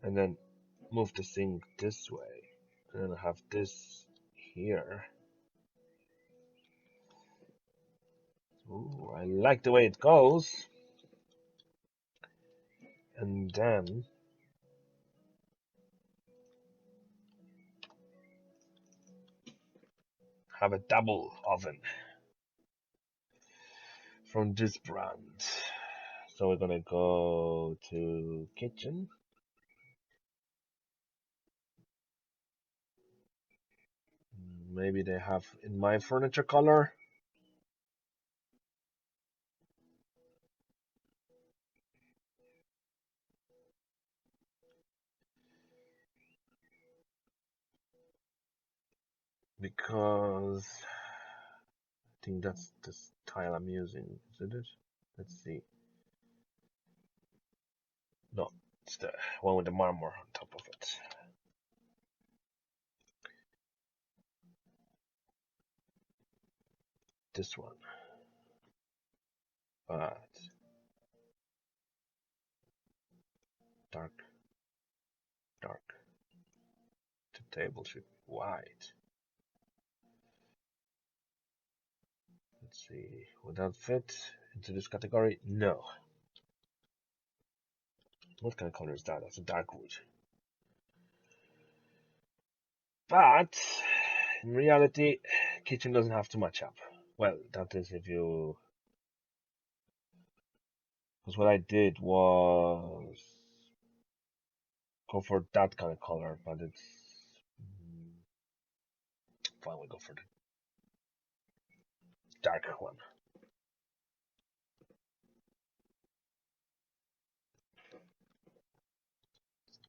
and then move the sink this way, and then have this here. Ooh, I like the way it goes. And then have a double oven from this brand. So we're gonna go to kitchen. Maybe they have in my furniture color. Because I think that's the style I'm using, isn't it? Let's see. No, it's the one with the marmor on top of it. This one. But dark, dark. The table should be white. Let's see. Would that fit into this category? No. What kind of color is that? That's a dark wood. But in reality, kitchen doesn't have to match up. Well, that is if you. Because what I did was go for that kind of color, but it's. Fine, we go for the dark one.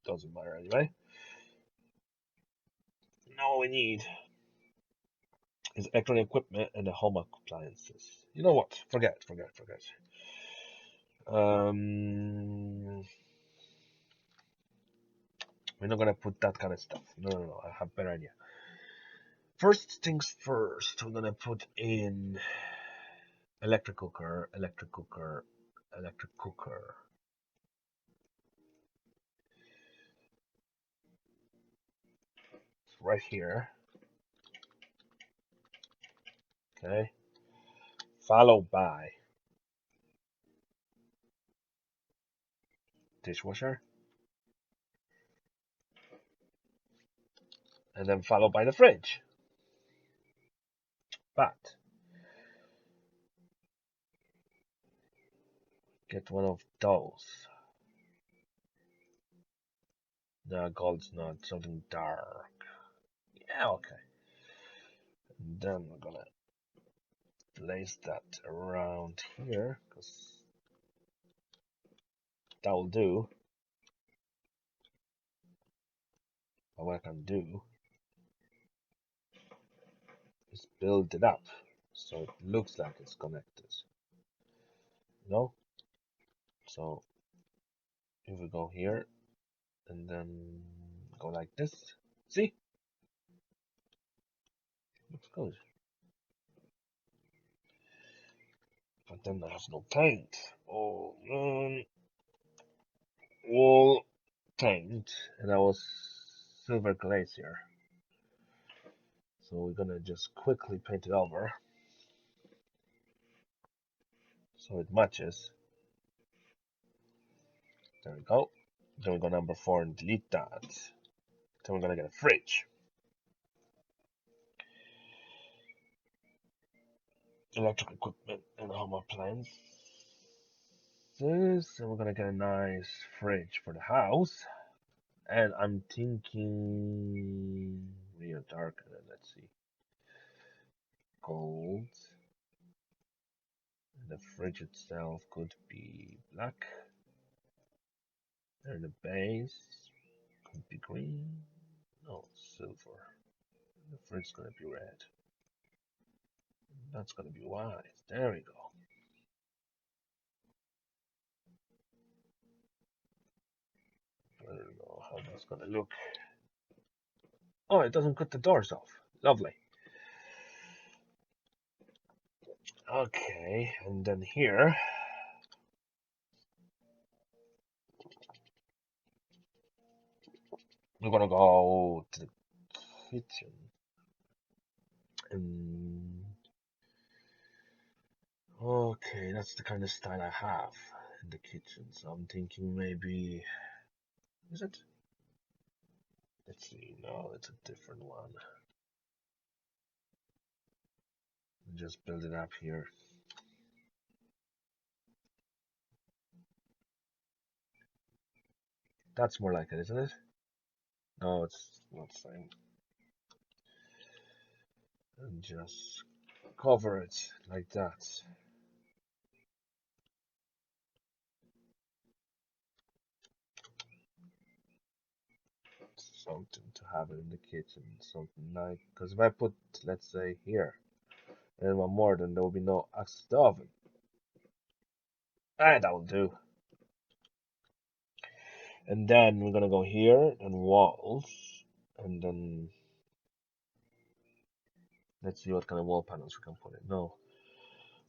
Doesn't matter anyway. Now what we need is electronic equipment and the home appliances. You know what? Forget. We're not gonna put that kind of stuff. No. I have a better idea. First things first, we're gonna put in electric cooker. It's right here. Okay. Followed by dishwasher. And then followed by the fridge. But get one of those. No, gold's not. Something dark. Yeah, okay. And then we're gonna place that around here, because that will do. But what I can do is build it up so it looks like it's connected. No? So if we go here and then go like this, see? Looks good. But then I have no paint. Oh man. Wall paint, and I was silver glaze here. So we're gonna just quickly paint it over so it matches. There we go. Then we go number 4 and delete that. Then we're gonna get a fridge. Electric equipment and home appliances. And we're gonna get a nice fridge for the house. And I'm thinking real dark. And then let's see, gold. And the fridge itself could be black. And the base could be green. No, silver. The fridge is gonna be red. That's gonna be white. There we go. I don't know how that's gonna look. Oh, it doesn't cut the doors off. Lovely. Okay, and then here we're gonna go to the kitchen. And okay, that's the kind of style I have in the kitchen. So I'm thinking maybe, is it? Let's see. No, it's a different one. Just build it up here. That's more like it, isn't it? No, it's not the same. And just cover it like that. Something to have it in the kitchen. Something like, because if I put, let's say, here, and one more, then there will be no access to the oven. Ah, that will do. And then we're gonna go here and walls, and then let's see what kind of wall panels we can put in. No,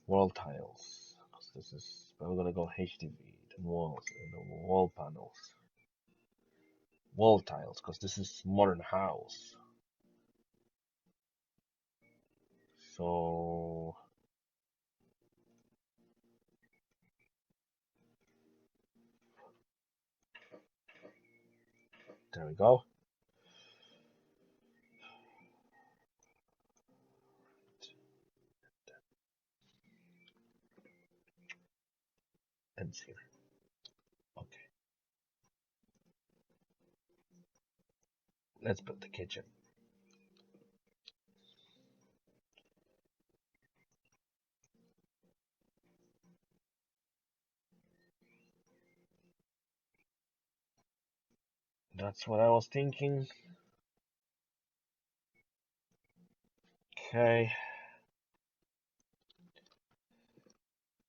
wall tiles. Because this is, we're gonna go HDV, then walls, and then wall panels. Wall tiles, because this is modern house. So there we go. Ends here. Okay. Let's build the kitchen. That's what I was thinking. Okay.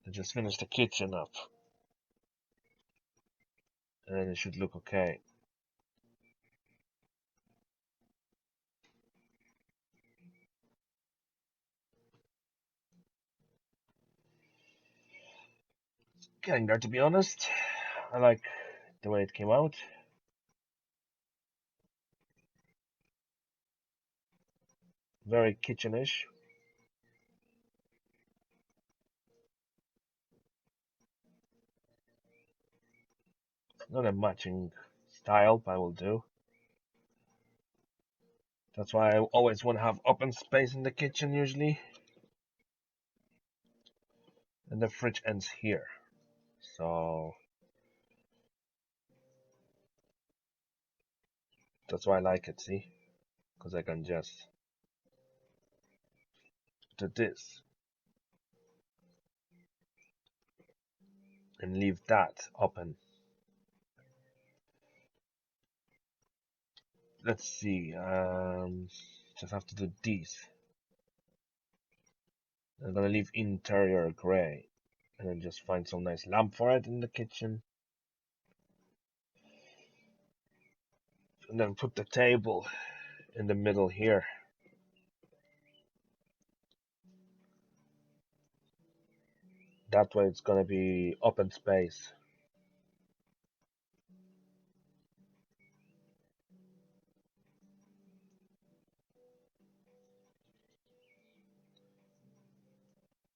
I just finished the kitchen up. And then it should look okay. Getting there, to be honest. I like the way it came out. Very kitchenish. Not a matching style, but I will do. That's why I always want to have open space in the kitchen usually. And the fridge ends here. So that's why I like it, see? Because I can just do this and leave that open. Let's see. Just have to do these. I'm gonna leave interior gray and then just find some nice lamp for it in the kitchen. And then put the table in the middle here. That way it's gonna be open space.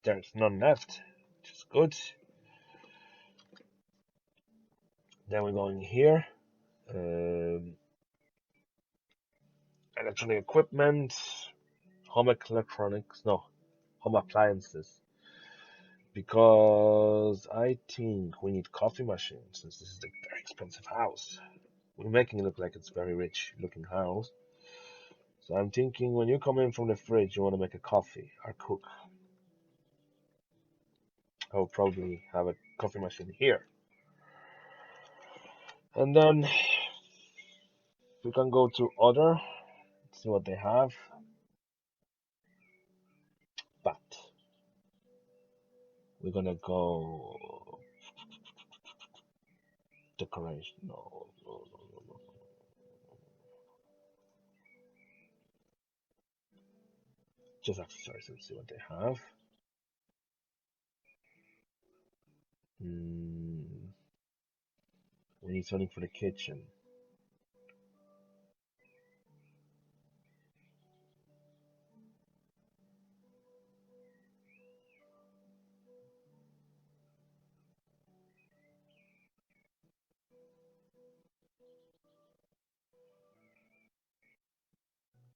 There's none left, which is good. Then we're going here. Electronic equipment, home electronics, no, home appliances. Because I think we need coffee machines since this is a very expensive house. We're making it look like it's a very rich looking house. So I'm thinking when you come in from the fridge, you want to make a coffee or cook. I'll probably have a coffee machine here. And then we can go to other, see what they have. We're gonna go decoration. No, no, no, no, no. Just accessories. Let's see what they have. We need something for the kitchen.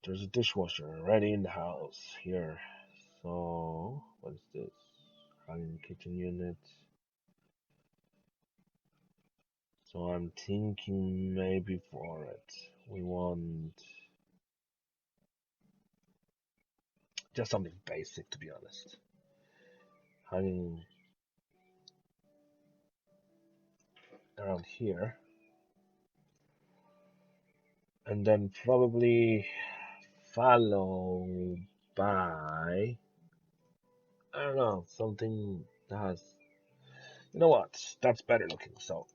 There's a dishwasher already in the house here. So, what is this? Hanging kitchen unit. So I'm thinking maybe for it, we want just something basic, to be honest. Hanging around here. And then probably follow by, I don't know, something that has, you know what, that's better looking. So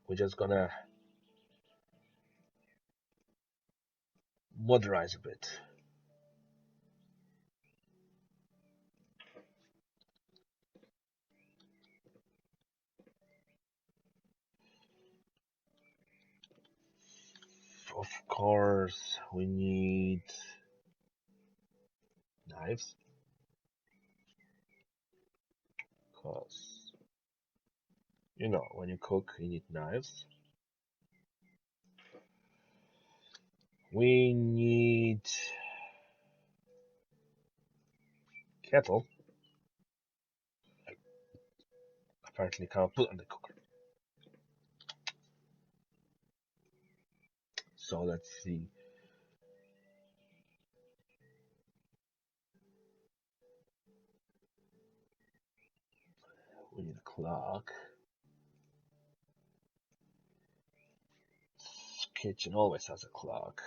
we're just gonna moderize a bit. Of course, we need knives, because, you know, when you cook, you need knives. We need kettle. Apparently can't put on the cooker. So let's see. We need a clock. Kitchen always has a clock.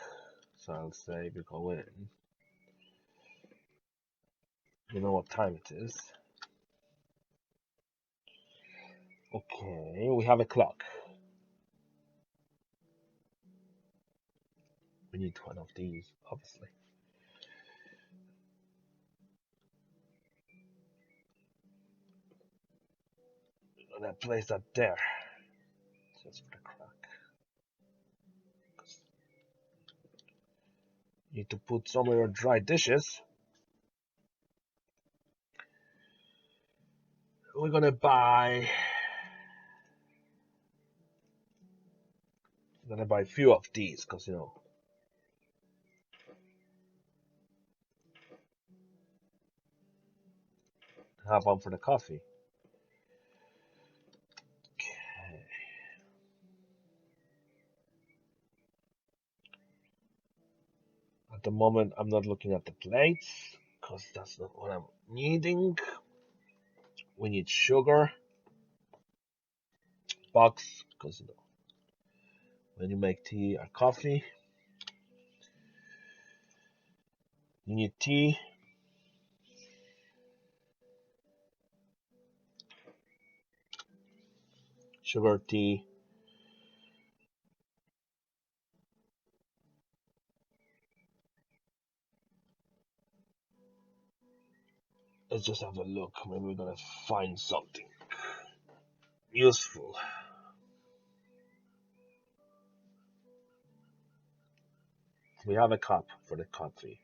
So I'll say we go in. You know what time it is. Okay, we have a clock. We need one of these, obviously. We're gonna place that there. Just for the crack. Need to put somewhere dry dishes. We're gonna buy a few of these, because you know, have one for the coffee. Okay. At the moment, I'm not looking at the plates, because that's not what I'm needing. We need sugar box, because you know, when you make tea or coffee, you need tea. Sugar, tea. Let's just have a look. Maybe we're gonna find something useful. We have a cup for the coffee.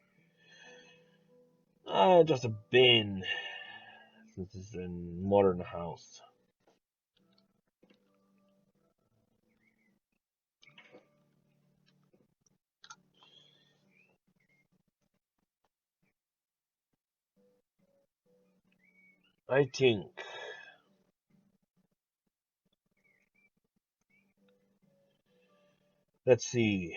Just a bin. This is a modern house. I think let's see.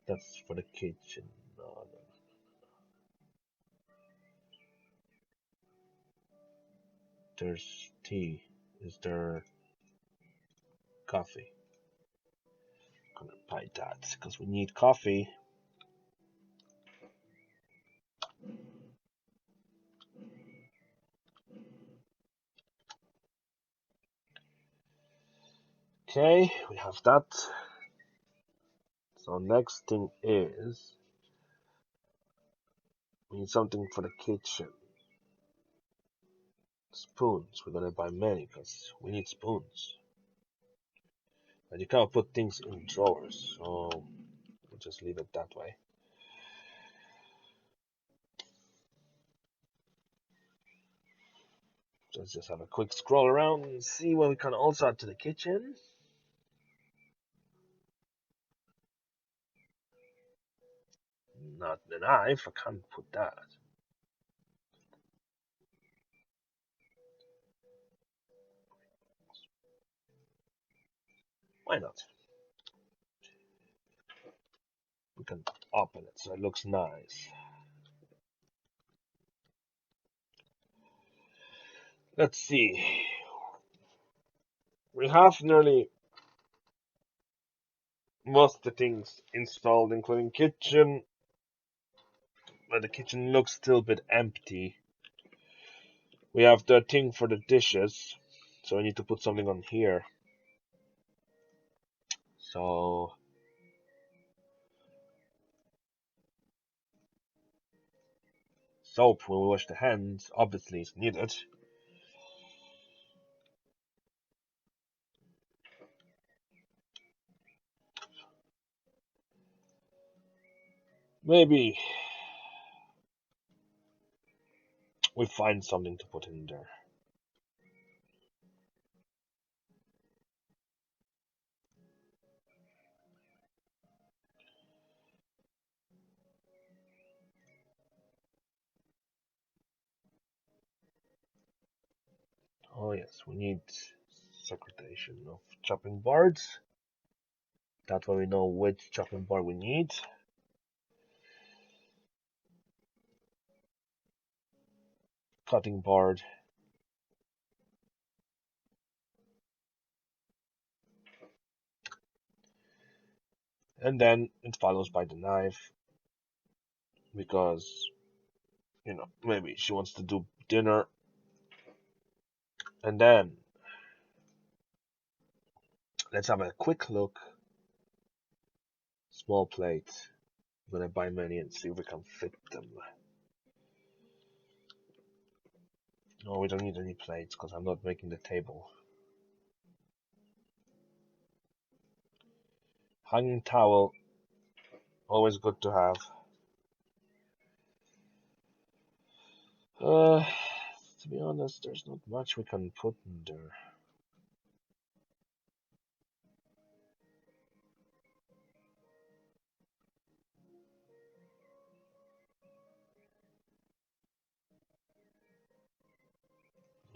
That's for the kitchen. No, no. There's tea. Is there coffee? I'm gonna buy that because we need coffee. Okay, we have that. So next thing is we need something for the kitchen. Spoons. We're gonna buy many because we need spoons. And you can't put things in drawers, so we'll just leave it that way. Let's just have a quick scroll around and see what we can also add to the kitchen. Not the knife, I can't put that. Why not? We can open it so it looks nice. Let's see. We have nearly most of the things installed, including kitchen, but the kitchen looks still a bit empty. We have the thing for the dishes, so I need to put something on here. So soap when we wash the hands obviously is needed. Maybe we find something to put in there. Oh yes, we need segregation of chopping boards. That way we know which chopping board we need. Cutting board. And then it follows by the knife. Because, maybe she wants to do dinner. And then, let's have a quick look. Small plate. I'm gonna buy many and see if we can fit them. No, we don't need any plates because I'm not making the table. Hanging towel. Always good to have. To be honest, there's not much we can put in there.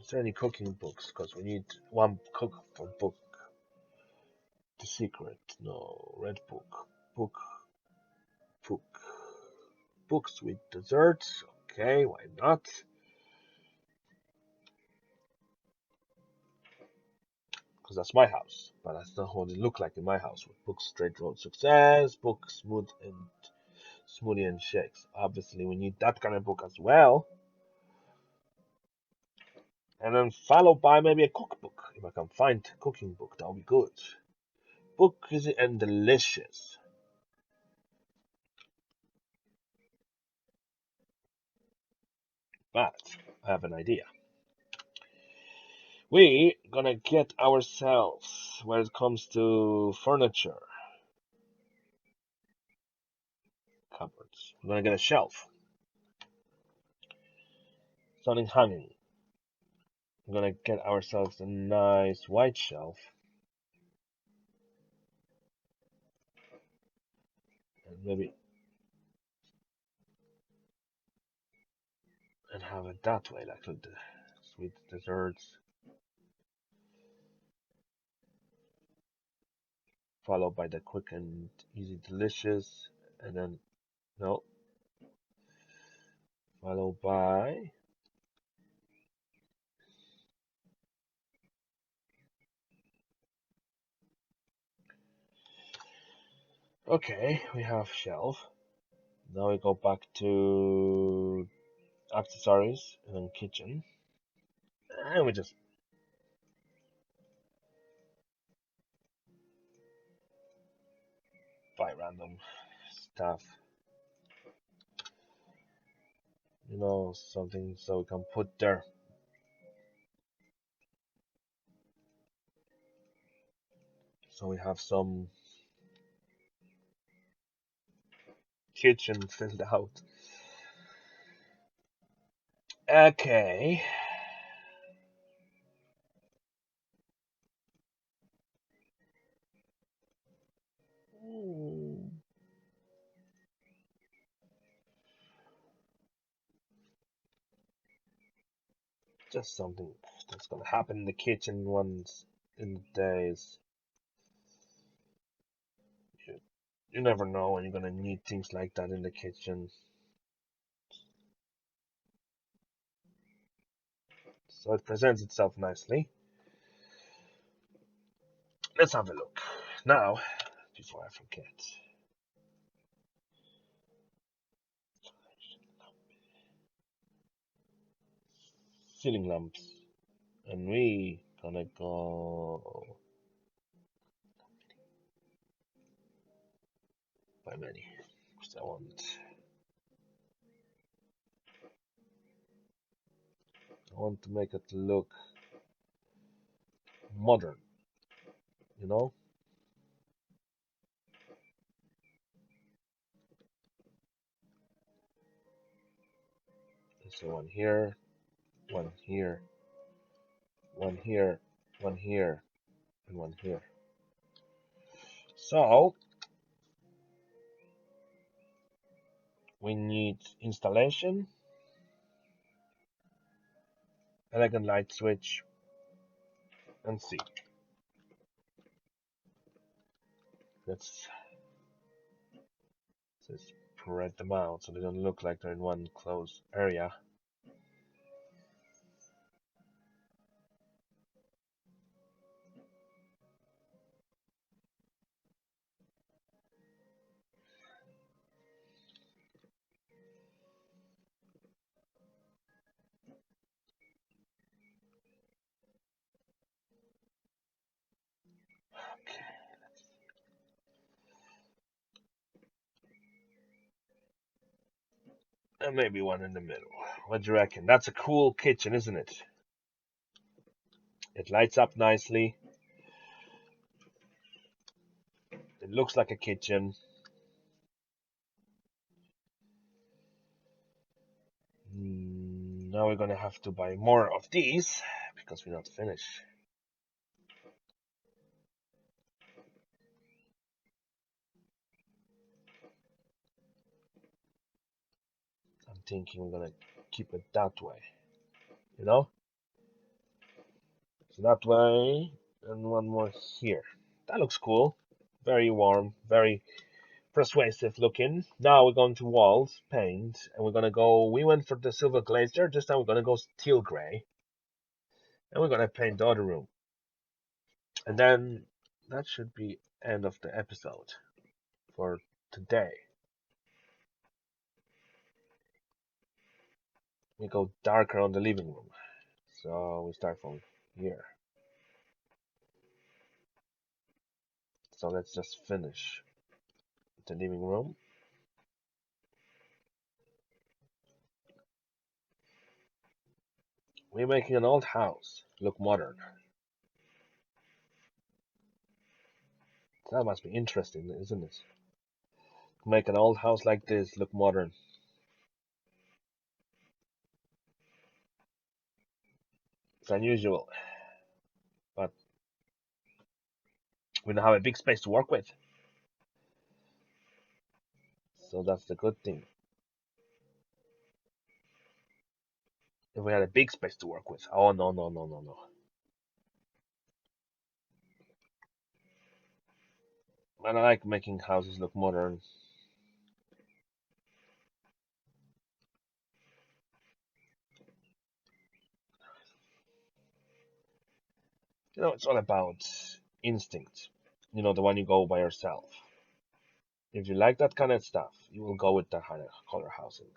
Is there any cooking books? Because we need one cookbook book. The Secret. No. Red book. Book. Books with desserts. Okay, why not? Because that's my house. But that's not what it look like in my house. With books, Straight Road Success, book, Smoothie and Shakes. Obviously, we need that kind of book as well. And then followed by maybe a cookbook. If I can find a cooking book, that'll be good. Book easy and delicious. But I have an idea. We gonna get ourselves when it comes to furniture cupboards. We're gonna get a shelf. Something hanging. We're gonna get ourselves a nice white shelf. And maybe and have it that way, like with the sweet desserts. Followed by the quick and easy delicious. And then no. Followed by okay, we have shelf. Now we go back to accessories and then kitchen. And we just buy random stuff. You know, something so we can put there. So we have some kitchen filled out. Okay. Just something that's gonna happen in the kitchen once in the days. You never know when you're gonna need things like that in the kitchen. So it presents itself nicely. Let's have a look. Now, before I forget. Ceiling lamps. And we gonna go by many. Because I want to make it look modern, you know? So one here, one here, one here, one here, and one here. So we need installation, elegant light switch, and see. Let's spread them out so they don't look like they're in one closed area. Okay. And maybe one in the middle. What do you reckon? That's a cool kitchen, isn't it? It lights up nicely. It looks like a kitchen. Now we're gonna have to buy more of these because we're not finished. I'm thinking we're gonna keep it that way, you know? So that way, and one more here. That looks cool. Very warm, very persuasive looking. Now we're going to walls, paint, and we're gonna go. We went for the silver glaze there. This time we're gonna go steel gray, and we're gonna paint the other room. And then that should be end of the episode for today. We go darker on the living room. So we start from here. So let's just finish the living room. We're making an old house look modern. That must be interesting, isn't it? Make an old house like this look modern. It's unusual, but we don't have a big space to work with. So that's the good thing. If we had a big space to work with. Oh, no, no, no, no, no. And I like making houses look modern. You know, it's all about instinct. You know, the one you go by yourself. If you like that kind of stuff, you will go with that kind of color housing.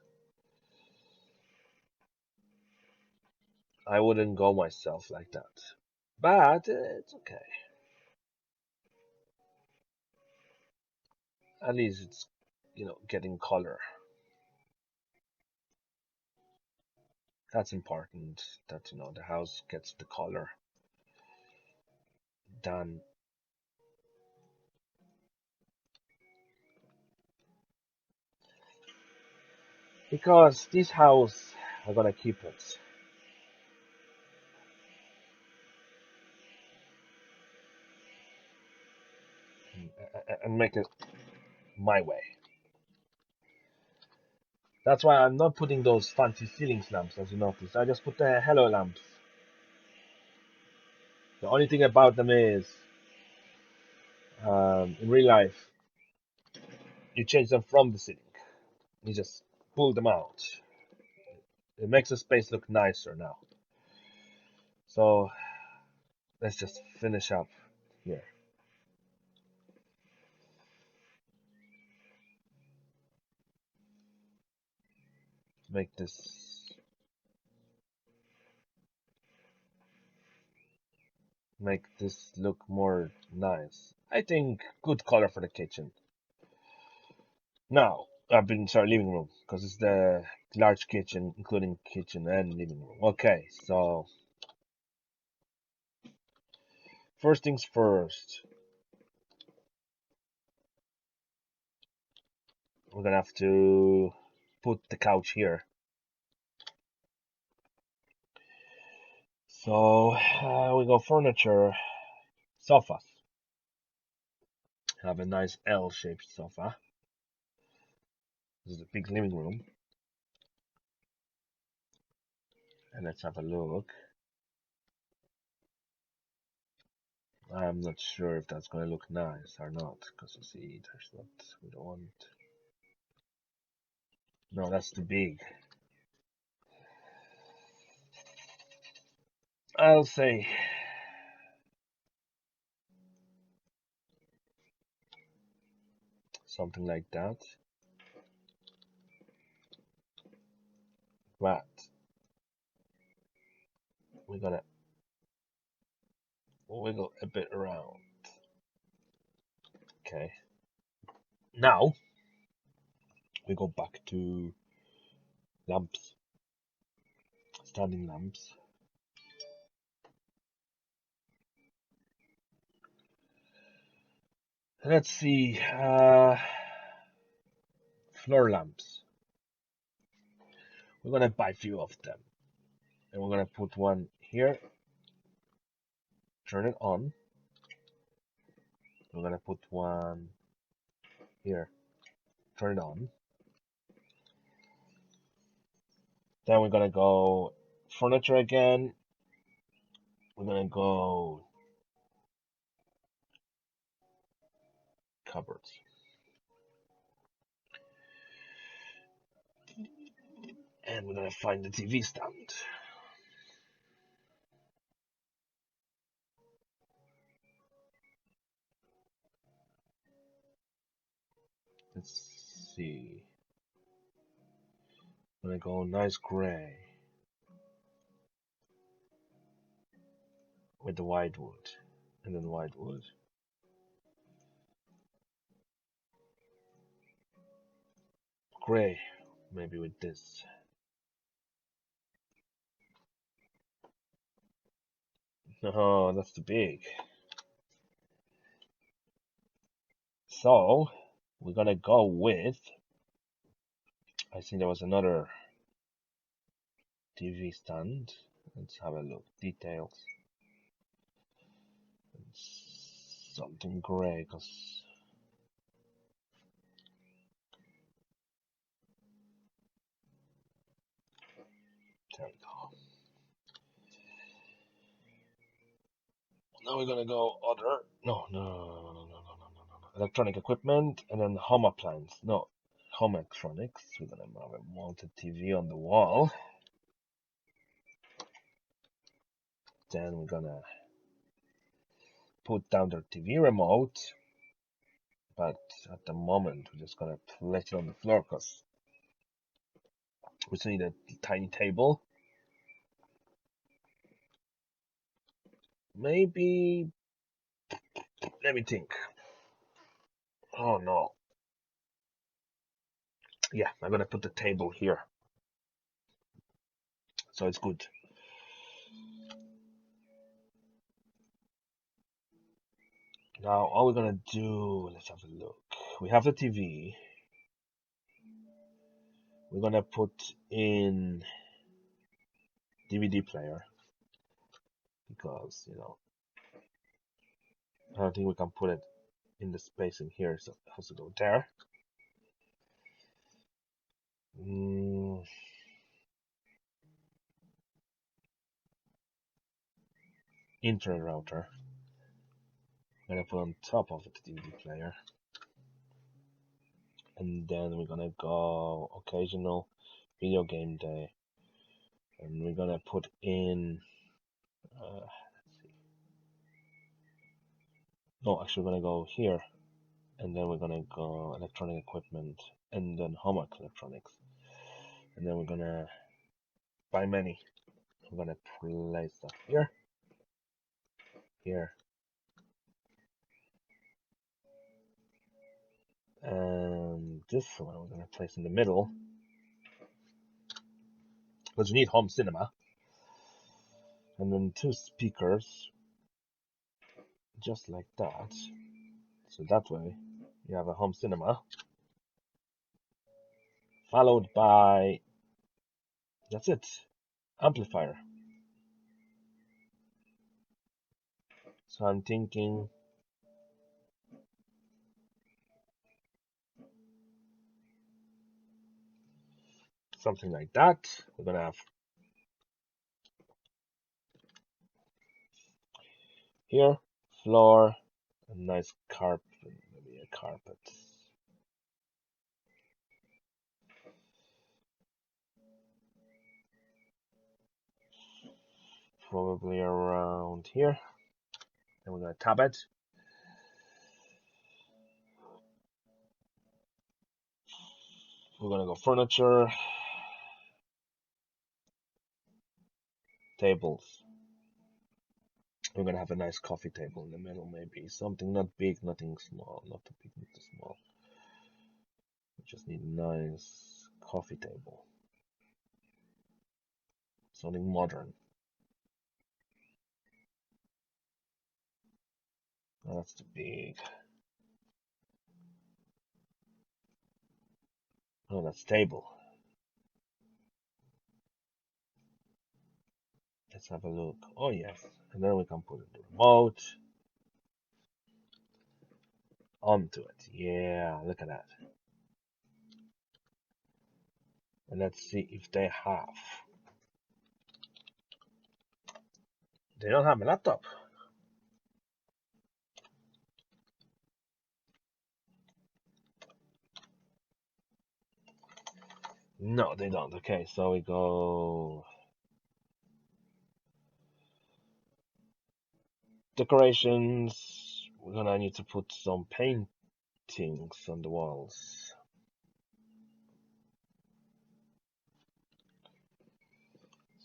I wouldn't go myself like that. But it's okay. At least it's, getting color. That's important that, the house gets the color done. Because this house, I'm gonna keep it. And make it my way. That's why I'm not putting those fancy ceiling lamps, as you notice. I just put the hello lamps. The only thing about them is, in real life, you change them from the ceiling. You just pull them out. It makes the space look nicer now. So let's just finish up here. Make this look more nice. I think good color for the kitchen. Now, I've been sorry, living room, because it's the large kitchen, including kitchen and living room. Okay, so first things first, we're gonna have to put the couch here. So we go furniture, sofas. Have a nice L-shaped sofa. This is a big living room. And let's have a look. I'm not sure if that's going to look nice or not, because you see, there's not, we don't want, no, that's too big. I'll say something like that. But we're gonna wiggle a bit around. Okay. Now we go back to lamps, standing lamps. Let's see, floor lamps. We're gonna buy a few of them, and we're gonna put one here. Turn it on. We're gonna put one here. Turn it on. Then we're gonna go furniture again. We're gonna go cupboards. And we're gonna find the TV stand. Let's see. I'm gonna go nice gray with the white wood. And then white wood. Gray, maybe with this. No, that's too big. So, we're gonna go with, I think there was another TV stand. Let's have a look. Details. Something gray, because there we go. Now we're gonna go other. No. Electronic equipment and then home appliance. No, home electronics. We're gonna have a mounted TV on the wall. Then we're gonna put down the TV remote. But at the moment, we're just gonna place it on the floor because we still need a tiny table. Maybe. Let me think. Oh no. Yeah, I'm gonna put the table here, so it's good. Now all we're gonna do, let's have a look. We have the TV. We're gonna put in DVD player because I don't think we can put it in the space in here, so it has to go there. Internet router. I'm gonna put on top of it the DVD player, and then we're gonna go occasional video game day, and we're gonna put in. Let's see. No, actually, we're gonna go here, and then we're gonna go electronic equipment, and then homework electronics, and then we're gonna buy many. I'm gonna place that here, here, and this one we're gonna place in the middle, because you need home cinema, and then 2 speakers, just like that. So that way you have a home cinema, followed by, that's it, amplifier. So I'm thinking something like that. We're gonna have here floor, a nice carpet, maybe a carpet. Probably around here. And we're gonna tab it. We're gonna go furniture, tables. We're gonna have a nice coffee table in the middle, maybe something not big, nothing small, not too big, not too small. We just need a nice coffee table, something modern. Oh, that's too big. Oh, that's table. Let's have a look. Oh yes, and then we can put the remote onto it. Yeah, look at that. And let's see if they have. They don't have a laptop. No, they don't. Okay, so we go decorations. We're gonna need to put some paintings on the walls.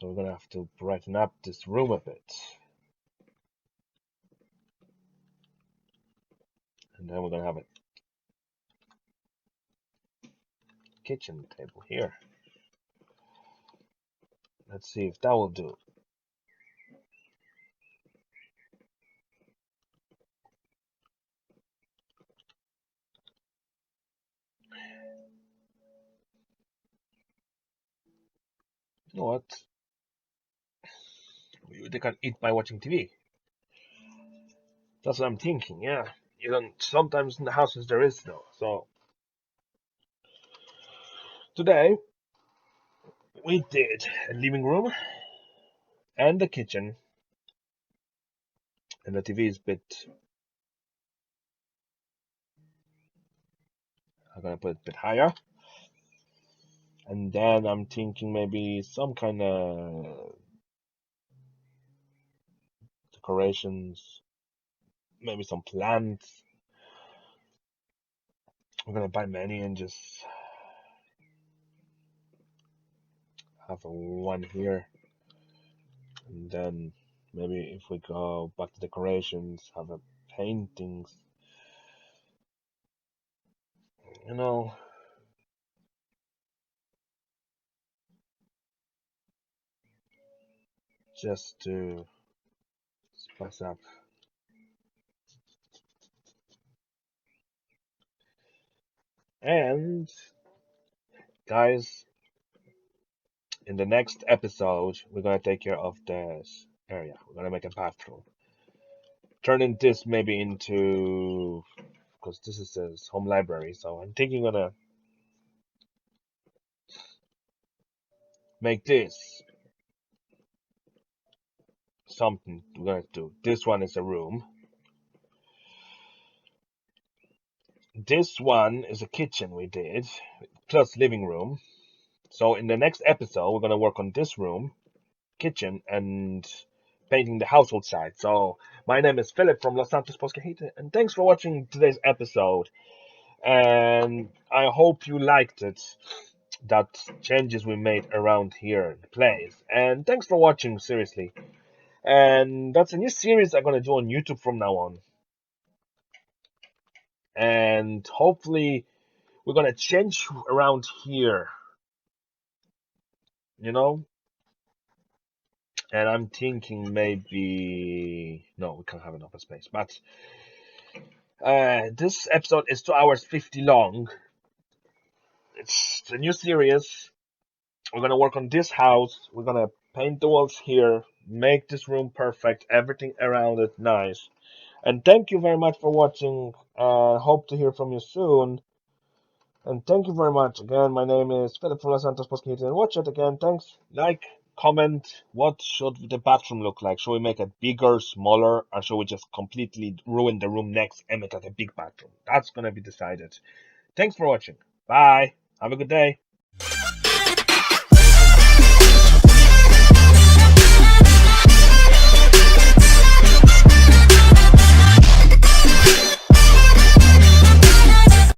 So we're gonna have to brighten up this room a bit. And then we're gonna have a kitchen table here. Let's see if that will do. You know what? They can eat by watching TV. That's what I'm thinking, yeah. You don't, sometimes in the houses there is though. So today we did a living room and the kitchen, and the TV is a bit. I'm gonna put it a bit higher, and then I'm thinking maybe some kind of decorations, maybe some plants. I'm gonna buy many and just have one here, and then maybe if we go back to decorations, have a paintings. You know, just to spice up. And guys, in the next episode, we're gonna take care of this area. We're gonna make a bathroom. Turning this maybe into, because this is his home library, so I'm thinking I'm gonna make this something we're gonna do. This one is a room. This one is a kitchen we did, plus living room. So in the next episode, we're gonna work on this room, kitchen, and painting the household side. So my name is Philip from Los Santos Poscajete, and thanks for watching today's episode. And I hope you liked it, that changes we made around here in the place. And thanks for watching, seriously. And that's a new series I'm gonna do on YouTube from now on. And hopefully we're gonna change around here, you know. And I'm thinking maybe no, we can't have an open space. But this episode is 2 hours 50 long. It's a new series. We're gonna work on this house. We're gonna paint the walls here, make this room perfect, everything around it nice. And thank you very much for watching. Hope to hear from you soon. And thank you very much. Again, my name is Philip from Los Santos Poscajete, and watch it again. Thanks. Like, comment. What should the bathroom look like? Should we make it bigger, smaller, or should we just completely ruin the room next and make it a big bathroom? That's gonna be decided. Thanks for watching. Bye. Have a good day.